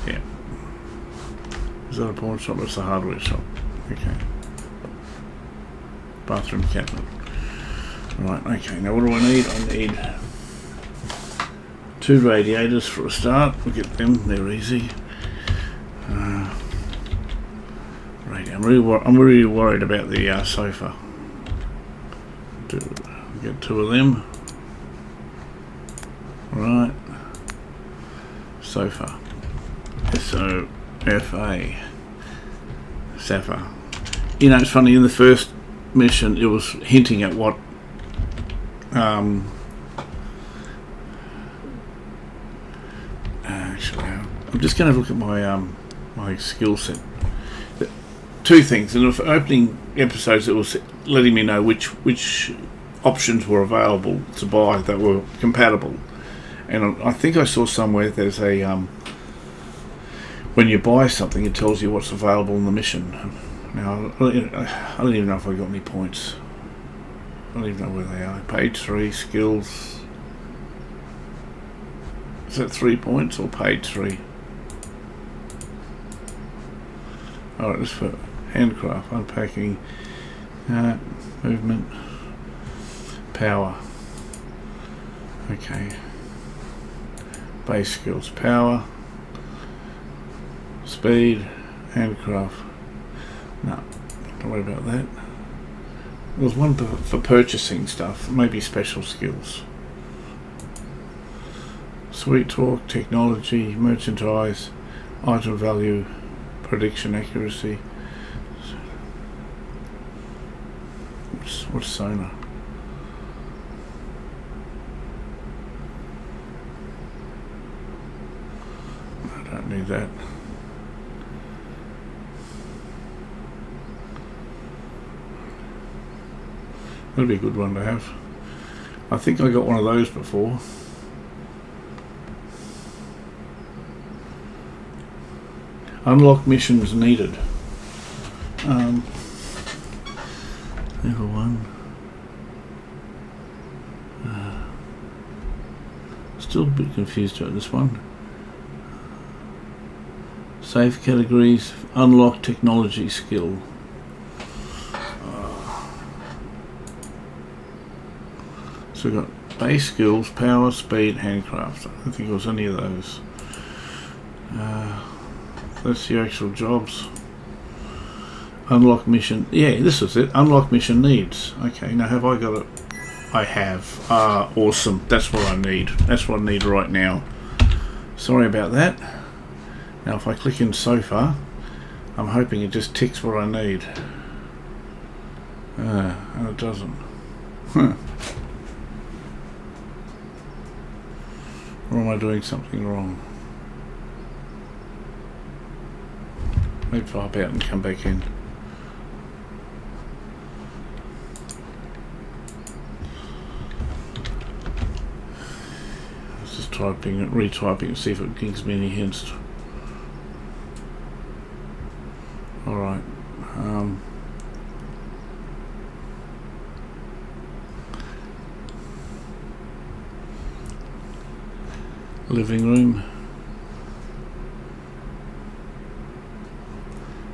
Yeah, Is that a pawn shop? It's a hardware shop. Okay. Bathroom cabinet. Right, okay, now what do I need? I need 2 radiators for a start. We'll get them, they're easy. I'm really worried about the sofa. Get 2 of them. Right. Sofa. S-O-F-A. Safa. You know, it's funny, in the first mission it was hinting at what actually I'm just going to look at my my skill set. 2 things. In the opening episodes it was letting me know which options were available to buy that were compatible, and I think I saw somewhere there's a when you buy something it tells you what's available in the mission. Now I don't even know if I got any points. I don't even know where they are. Page 3, skills. Is that 3 points or page 3? Alright, this for handcraft, unpacking, movement, power. Okay. Base skills, power, speed, handcraft. No, don't worry about that. There's one for purchasing stuff, maybe special skills. Sweet talk, technology, merchandise, item value, prediction accuracy. What's sonar? I don't need that. That'd be a good one to have. I think I got one of those before. Unlock missions needed. Level 1. Still a bit confused about this one. Save categories. Unlock technology skill. So we've got base skills, power, speed, handcraft. I don't think it was any of those. That's the actual jobs. Unlock mission. Yeah, this is it. Unlock mission needs. Okay, now have I got it? I have. Awesome. That's what I need. That's what I need right now. Sorry about that. Now if I click in sofa, I'm hoping it just ticks what I need. And it doesn't. Huh. Or am I doing something wrong? Maybe pop out and come back in. Let's just retyping it, see if it gives me any hints. Alright. Living room.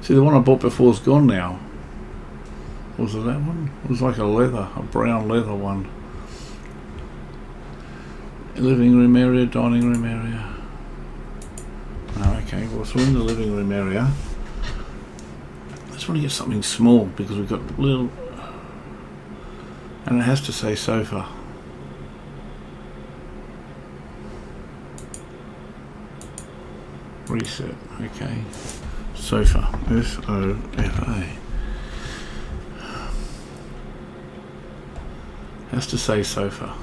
See, the one I bought before is gone now. Was it that one? It was like a brown leather one. Living room area, dining room area. Oh, okay, well, so we're in the living room area. I just want to get something small because we've got little, and it has to say sofa. Reset, okay. Sofa, S-O-F-A. Has to say sofa.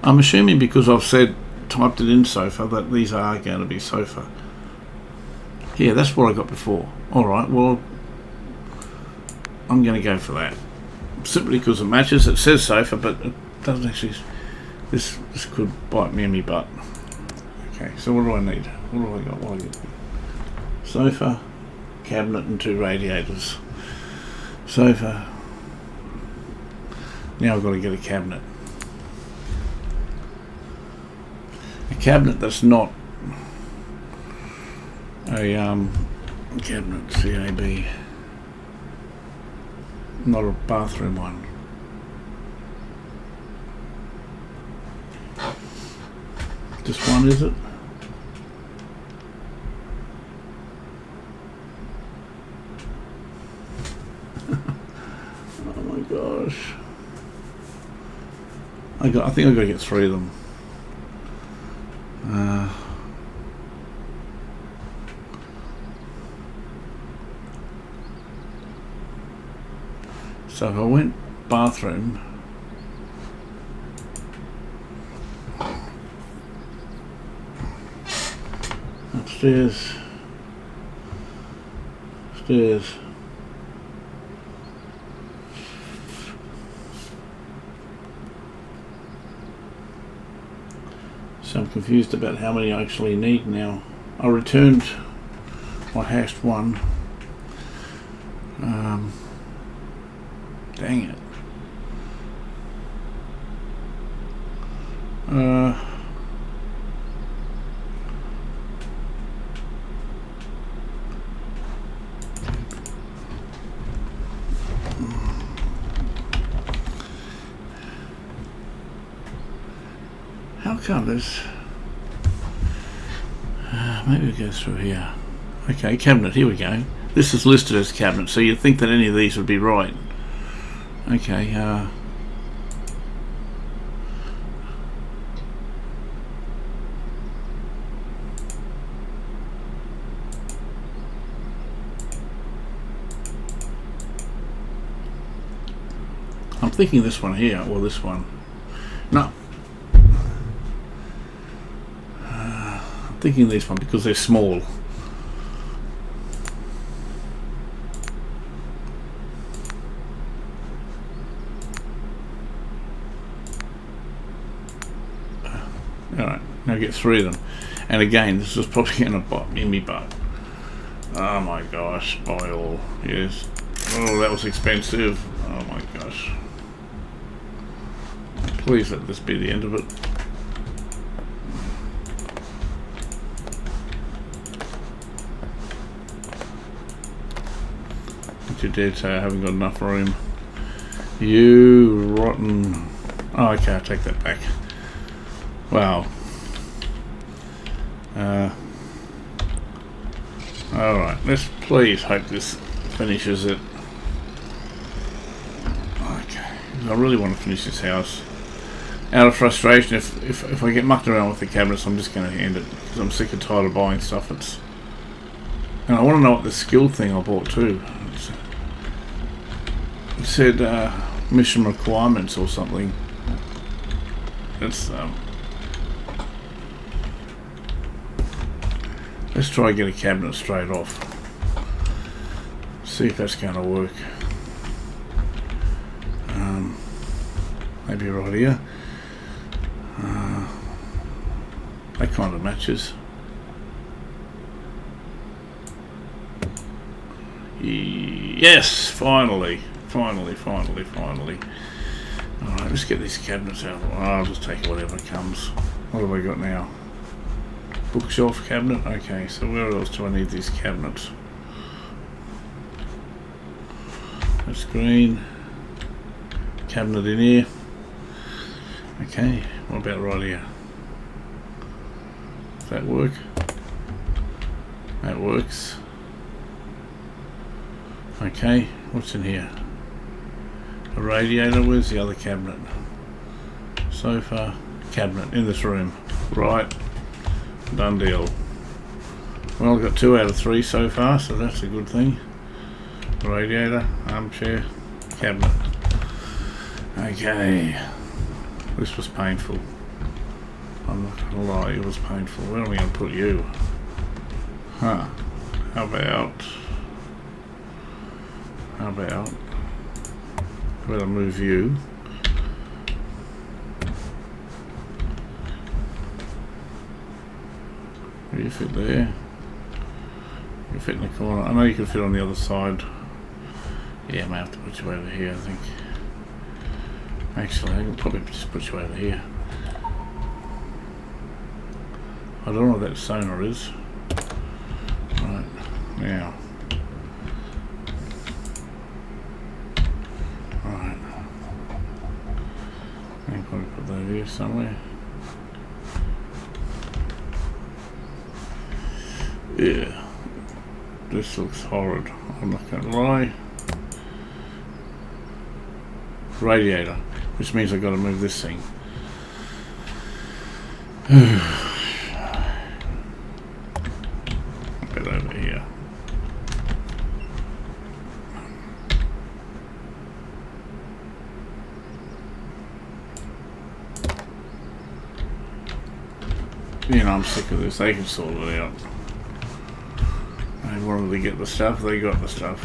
I'm assuming because I've typed it in sofa that these are going to be sofa. Yeah, that's what I got before. Alright, well, I'm going to go for that. Simply because it matches. It says sofa, but it doesn't actually. This could bite me in my butt. Okay, so what do I need? What do I got? What do I get? Sofa, cabinet, and 2 radiators. Sofa, Now I've got to get a cabinet. A cabinet that's not a cabinet, CAB, not a bathroom one. Just one, is it? Oh my gosh. I think I've got to get 3 of them. So if I went bathroom, upstairs, stairs, so I'm confused about how many I actually need now. I returned my hashed one. Dang it. How come this? Maybe it goes through here. Okay, cabinet, here we go. This is listed as cabinet, so you'd think that any of these would be right. Okay, I'm thinking this one here, or this one. No. I'm thinking this one because they're small. Alright, now get 3 of them. And again, this is probably going to bite me in my butt. Oh my gosh, buy all. Yes. Oh, that was expensive. Oh my gosh. Please let this be the end of it. Don't you dare say I haven't got enough room. You rotten... Oh, okay, I'll take that back. Wow. Alright, let's please hope this finishes it. Okay, I really want to finish this house. Out of frustration, if I get mucked around with the cabinets, I'm just going to end it because I'm sick and tired of buying stuff. And I want to know what the skill thing I bought too. It said mission requirements or something. It's let's try and get a cabinet straight off. See if that's going to work. Maybe right here. That kind of matches. Yes, finally. Alright, let's get these cabinets out. I'll just take whatever comes. What have I got now? Bookshelf cabinet? Okay, so where else do I need these cabinets? That's green. Cabinet in here. Okay, what about right here? Does that work? That works. Okay, what's in here? A radiator. Where's the other cabinet? Sofa, cabinet in this room. Right, done deal. Well, I've got 2 out of 3 so far, so that's a good thing. Radiator, armchair, cabinet. Okay, this was painful. I'm not gonna lie, it was painful. Where am I gonna put you? Huh? How about? I better move you. Where do you fit there? You fit in the corner. I know you can fit on the other side. Yeah, I may have to put you over here, I think. Actually, I can probably just put you over here. I don't know what that sonar is. Right, now. Right. I can probably put that here somewhere. Yeah. This looks horrid. I'm not going to lie. Radiator, which means I've got to move this thing. Get over here. You know, I'm sick of this. They can sort it out. They wanted to get the stuff, they got the stuff.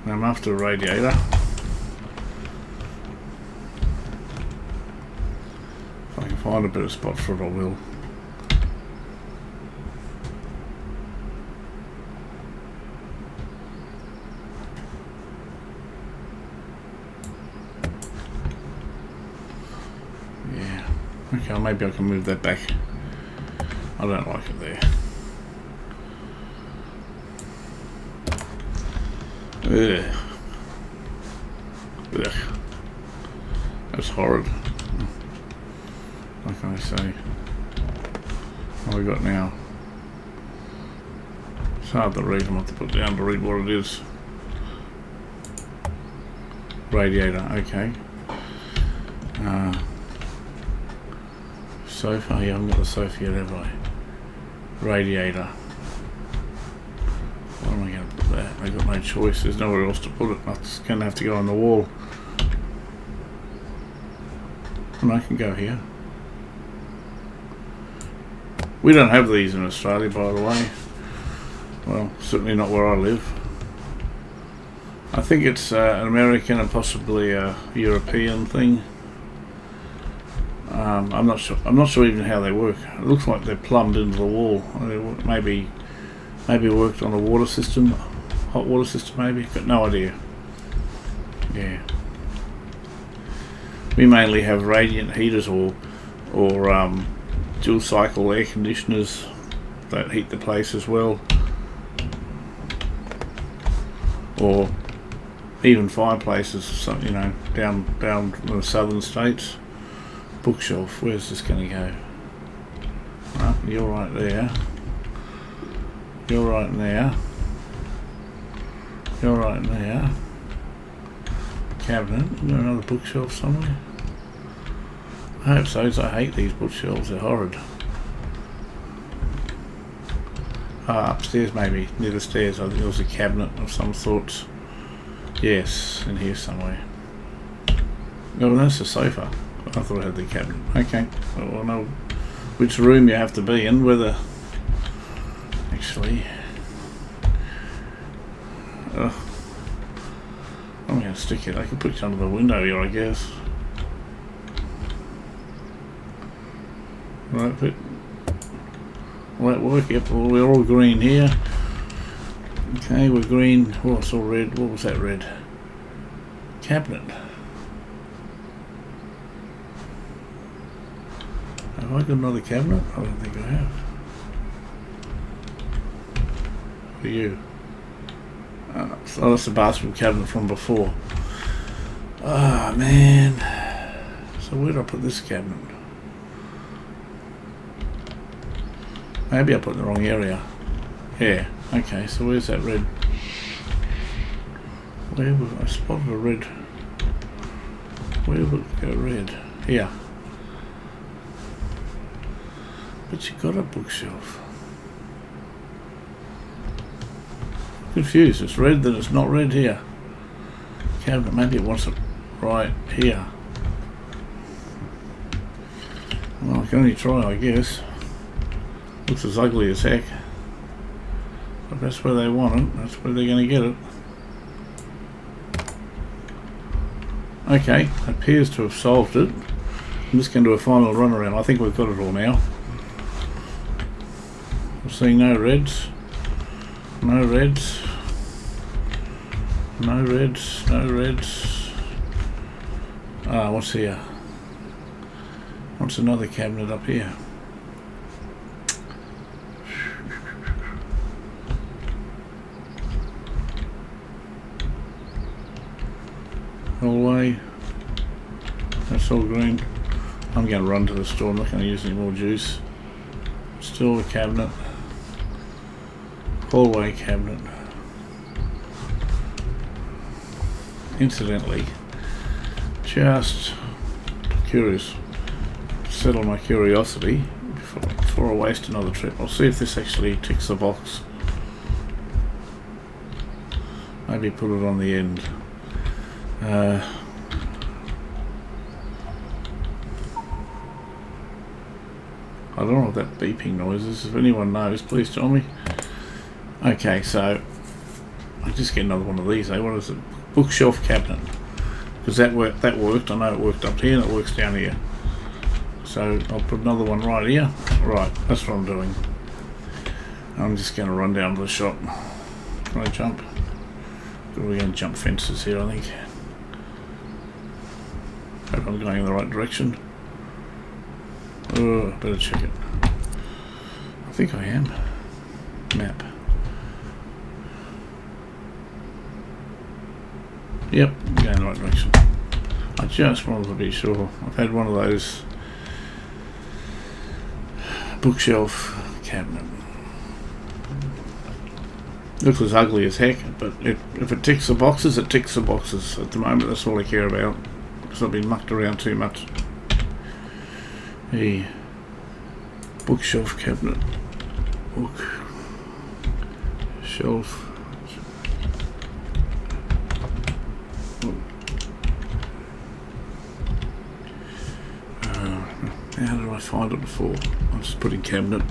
Now I'm after a radiator. If I can find a better spot for it, I will. Yeah. Okay, well, maybe I can move that back. I don't like it there. Ugh. Ugh. That's horrid. What can I say? What have we got now? It's hard to read. I'm going to have to put down to read what it is. Radiator, okay. Sofa, yeah, I haven't got the sofa yet, have I? Radiator. Where am I going to put that? I've got no choice. There's nowhere else to put it. I'm just going to have to go on the wall. And I can go here. We don't have these in Australia, by the way. Well, certainly not where I live. I think it's an American and possibly a European thing. I'm not sure. I'm not sure even how they work. It looks like they're plumbed into the wall. Maybe worked on a water system, hot water system. Maybe, got no idea. Yeah. We mainly have radiant heaters or dual cycle air conditioners that heat the place as well, or even fireplaces. You know, down in the southern states. Bookshelf. Where's this going to go? Right, you're right there. You're right there. You're right there. Cabinet. Is there another bookshelf somewhere? I hope so, because I hate these bookshelves. They're horrid. Upstairs maybe, near the stairs. I think there was a cabinet of some sorts. Yes, in here somewhere. Oh, that's a sofa. I thought I had the cabinet. Okay, well, I know which room you have to be in, whether... Actually... I'm going to stick it. I can put it under the window here, I guess. Right, but... Will that work? Yep, well, we're all green here. Okay, we're green. Oh, it's all red. What was that red? Cabinet. Have I got another cabinet? I don't think I have. For you. Oh, that's the bathroom cabinet from before. Ah, man. So where did I put this cabinet? Maybe I put it in the wrong area. Yeah. Okay, so where's that red? Where was I spotted a red? Where would it go red? Here. But you got a bookshelf. Confused. It's red, then it's not red here. Cabinet. Maybe it wants it right here. Well, I can only try, I guess. Looks as ugly as heck. But that's where they want it. That's where they're going to get it. Okay, appears to have solved it. I'm just going to do a final run around. I think we've got it all now. We're seeing no reds. No reds. No reds. No reds. What's here? What's another cabinet up here? Hallway. That's all green. I'm going to run to the store. I'm not going to use any more juice. Still a cabinet. Hallway cabinet. Incidentally, just curious, settle my curiosity before I waste another trip. I'll see if this actually ticks the box. Maybe put it on the end. I don't know what that beeping noise is. If anyone knows, please tell me. Okay, so I just get another one of these. What is it? Bookshelf cabinet. Because that worked. I know it worked up here and it works down here. So I'll put another one right here. Right, that's what I'm doing. I'm just going to run down to the shop. Can I jump? We're going to jump fences here, I think. Hope I'm going in the right direction. Oh, better check it. I think I am. Map. Yep, I'm going in the right direction. I just wanted to be sure. I've had one of those bookshelf cabinet. Looks as ugly as heck, but if it ticks the boxes, it ticks the boxes. At the moment, that's all I care about. Because I've been mucked around too much. A bookshelf cabinet. Book. Shelf. How did I find it before? I just put in cabinet.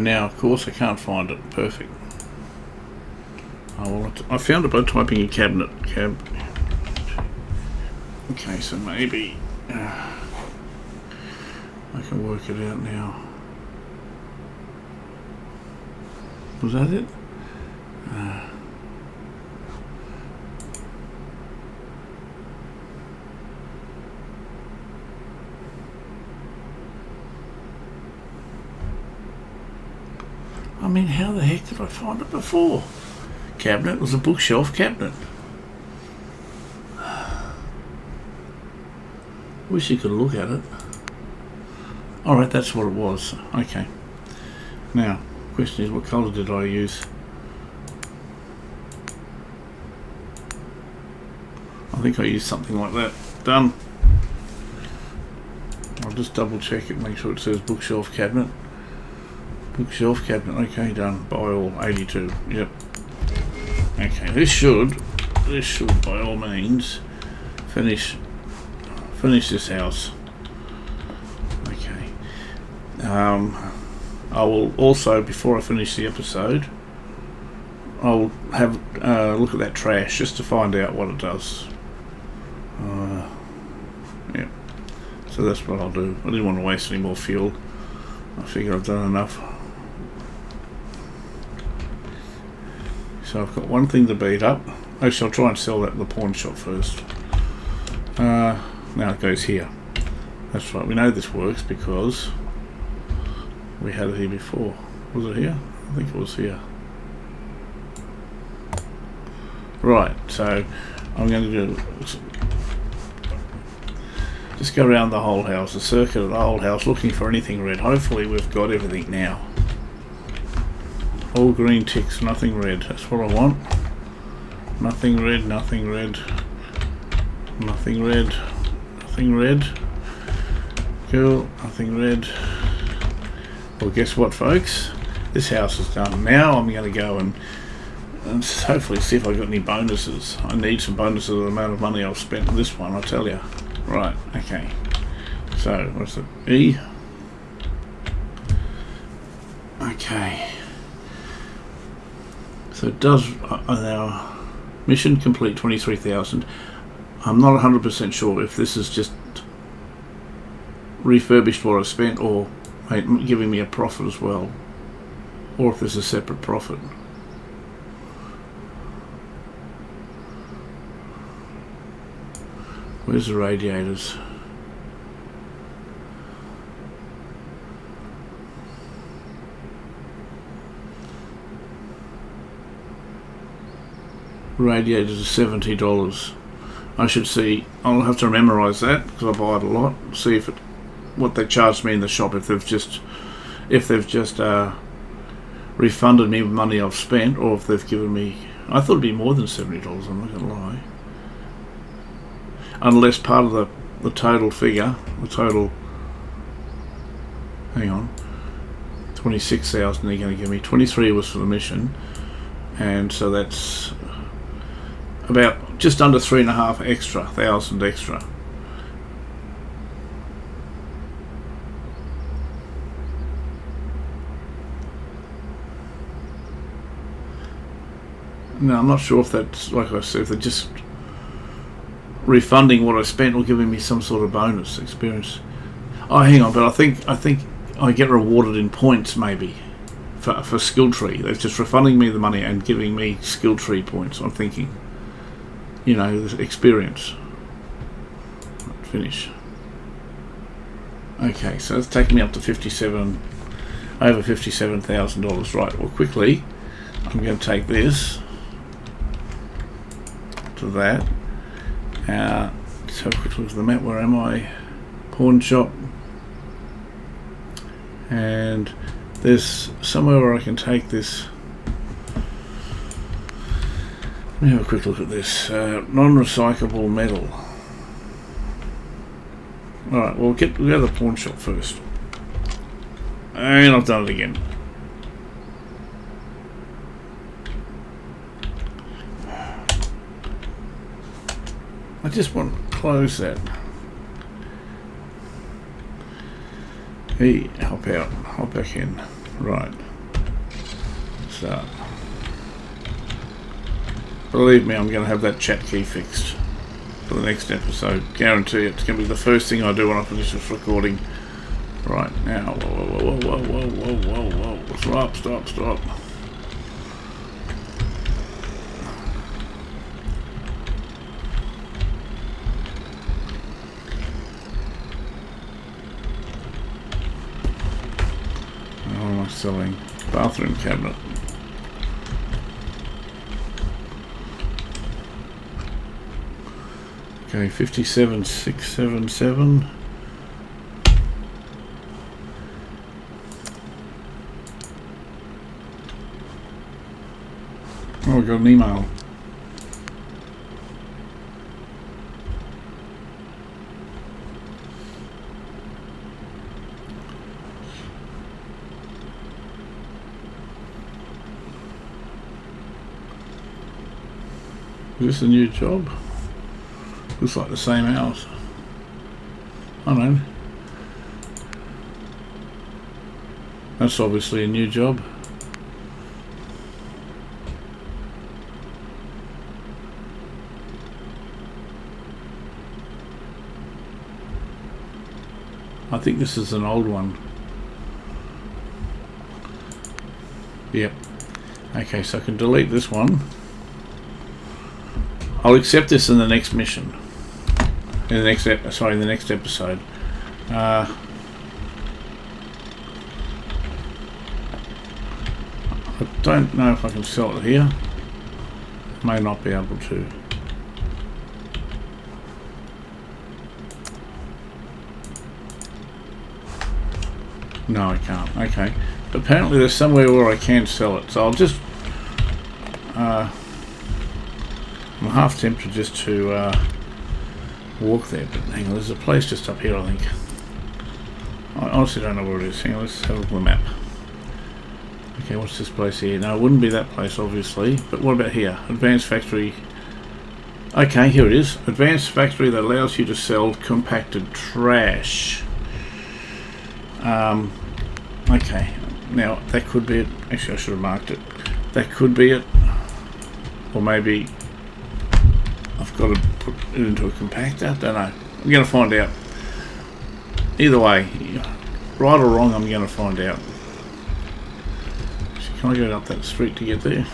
Now, of course, I can't find it. Perfect. I found it by typing in cabinet. Okay, so maybe I can work it out now. Was that it? I mean, how the heck did I find it before? Cabinet was a bookshelf cabinet. Wish you could look at it. Alright, that's what it was. Okay. Now, question is, what colour did I use? I think I used something like that. Done. I'll just double check it, make sure it says bookshelf cabinet. Bookshelf cabinet, okay, done. By all, 82, yep. Okay, this should by all means finish this house. Okay. I will also, before I finish the episode, I'll have a look at that trash just to find out what it does. Yeah. So that's what I'll do. I didn't want to waste any more fuel. I figure I've done enough. So I've got one thing to beat up. Actually, I'll try and sell that at the pawn shop first. Now it goes here. That's right, we know this works because we had it here before. Was it here? I think it was here. Right, so I'm going to do just go around the whole house, a circuit of the whole house, looking for anything red. Hopefully we've got everything now. All green ticks, nothing red. That's what I want. Nothing red, nothing red. Nothing red. Nothing red. Cool, nothing red. Well, guess what, folks? This house is done. Now I'm going to go and hopefully see if I've got any bonuses. I need some bonuses of the amount of money I've spent on this one, I tell you. Right, okay. So, what's it? E? Okay. So it does now. Mission complete 23,000. I'm not 100% sure if this is just refurbished what I spent or giving me a profit as well, or if there's a separate profit. Where's the radiators? Radiators are $70. I should see. I'll have to memorize that because I buy it a lot. See if what they charged me in the shop, if they've just refunded me money I've spent, or if they've given me. I thought it'd be more than $70. I'm not gonna lie. Unless part of the total figure, the total. Hang on. 26,000. They're going to give me 23 was for the mission, and so that's about just under 3,500 extra. Now I'm not sure if that's, like I said, if they're just refunding what I spent or giving me some sort of bonus experience. Oh, hang on, but I think I get rewarded in points maybe for skill tree. They're just refunding me the money and giving me skill tree points. I'm thinking, you know, the experience. Finish. Okay, so it's taking me up to over $57,000. Right. Well, quickly, I'm going to take this to that. So quickly look at the map. Where am I? Pawn shop. And there's somewhere where I can take this. Let me have a quick look at this. Non-recyclable metal. Alright, well, we'll go to the pawn shop first. And I've done it again. I just want to close that. Hey, hop out, hop back in. Right. Start. Believe me, I'm going to have that chat key fixed for the next episode. Guarantee it's going to be the first thing I do when I finish this recording. Right, now, whoa. Stop. What am I selling? Bathroom cabinet. Okay, 57,677. Oh, I got an email. Is this a new job? Looks like the same hours. I don't know. That's obviously a new job. I think this is an old one. Yep. Okay, so I can delete this one. I'll accept this in the next mission. In the next episode. I don't know if I can sell it here. May not be able to. No, I can't. Okay. But apparently there's somewhere where I can sell it. So I'll just... I'm half tempted just to walk there. But hang on, there's a place just up here, I think. I honestly don't know where it is. Hang on, let's have a look at the map. Okay, what's this place here? No, it wouldn't be that place, obviously. But what about here? Advanced factory. Okay, here it is. Advanced factory that allows you to sell compacted trash. Okay, Now, that could be it. Actually, I should have marked it. That could be it. Or maybe I've got to put it into a compactor. Don't know. I'm going to find out. Either way, right or wrong, I'm going to find out. Can I go up that street to get there?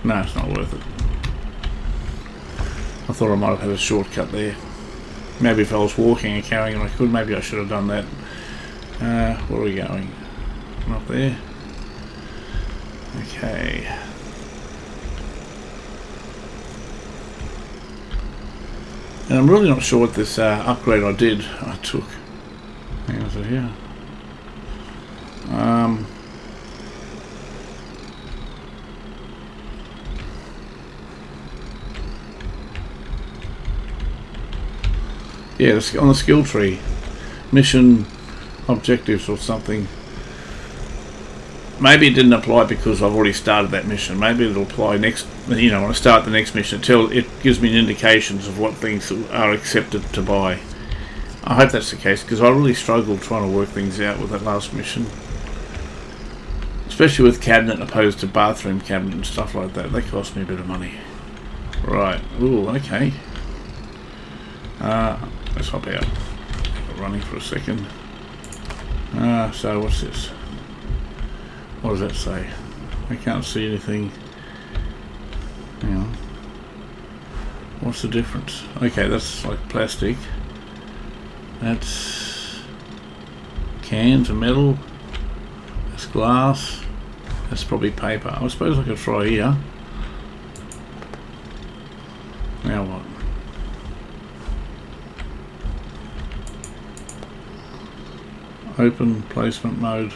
No, it's not worth it. I thought I might have had a shortcut there. Maybe if I was walking and carrying it I could, maybe I should have done that. Where are we going? Not there. Okay. And I'm really not sure what this upgrade I took. Hang on a second here. Yeah, on the skill tree, mission objectives or something. Maybe it didn't apply because I've already started that mission. Maybe it'll apply next. You know, when I start the next mission, it gives me indications of what things are accepted to buy. I hope that's the case because I really struggled trying to work things out with that last mission, especially with cabinet opposed to bathroom cabinet and stuff like that. They cost me a bit of money. Right. Ooh. Okay. Let's hop out. Got running for a second. So what's this? What does that say? I can't see anything. Hang on. What's the difference? Okay, that's like plastic. That's cans of metal. That's glass. That's probably paper. I suppose I could try here. Now what? Open placement mode.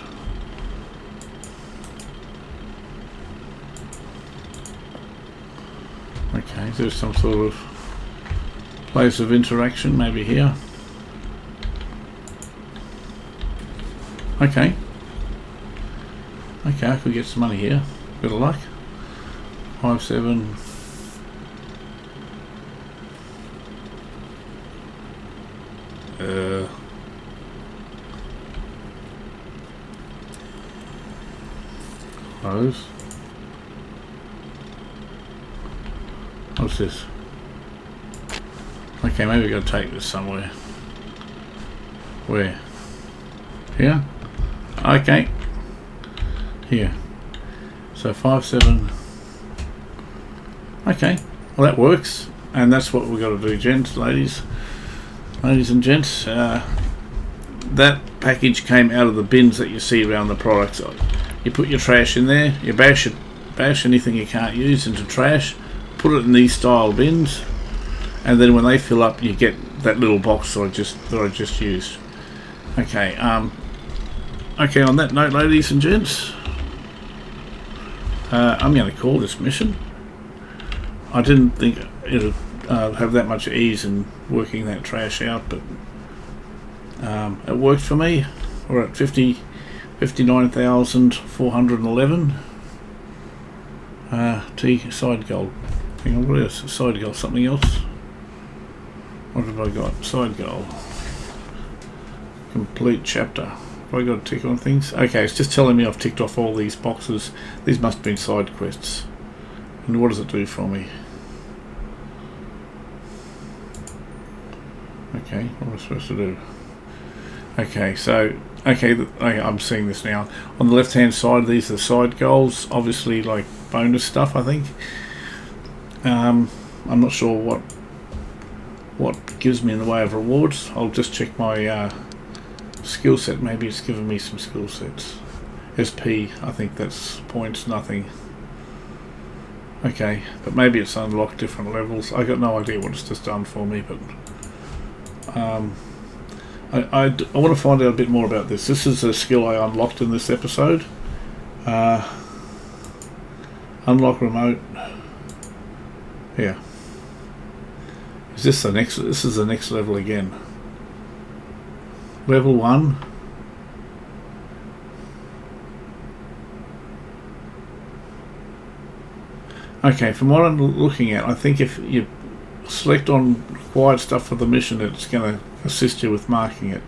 Okay, there's some sort of place of interaction, maybe here. Okay. Okay, I could get some money here. Bit of luck. 5-7. Close. What's this? Okay, maybe we've got to take this somewhere. Where? Here? Okay. Here. So 5-7. Okay. Well, that works. And that's what we've got to do, gents, ladies and gents. That package came out of the bins that you see around the products. You put your trash in there, you bash anything you can't use into trash, put it in these style bins, and then when they fill up you get that little box that I just used. Okay, okay, on that note, ladies and gents, I'm going to call this mission. I didn't think it would have that much ease in working that trash out, but it worked for me. We're at 59,411. T side goal. Hang on, what else? Side goal, something else. What have I got? Side goal. Complete chapter. Have I got to tick on things? Okay, it's just telling me I've ticked off all these boxes. These must have been side quests. And what does it do for me? Okay, what am I supposed to do? Okay, so I'm seeing this now. On the left hand side, these are the side goals, obviously like bonus stuff, I think. I'm not sure what gives me in the way of rewards. I'll just check my skill set. Maybe it's given me some skill sets. SP, I think that's points, nothing. Okay, but maybe it's unlocked different levels. I got no idea what it's just done for me, but I want to find out a bit more about this. This is a skill I unlocked in this episode. Unlock remote. Yeah. Is this the next? This is the next level again. Level 1. Okay, from what I'm looking at, I think if you select on required stuff for the mission, it's going to assist you with marking it.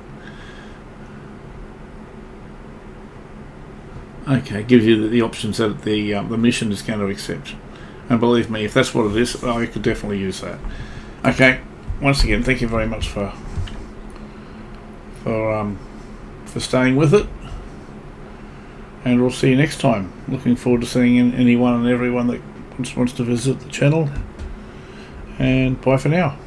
Okay, gives you the options that the mission is going to accept. And believe me, if that's what it is, I could definitely use that. Okay, once again, thank you very much for staying with it, and we'll see you next time. Looking forward to seeing anyone and everyone that wants to visit the channel, and bye for now.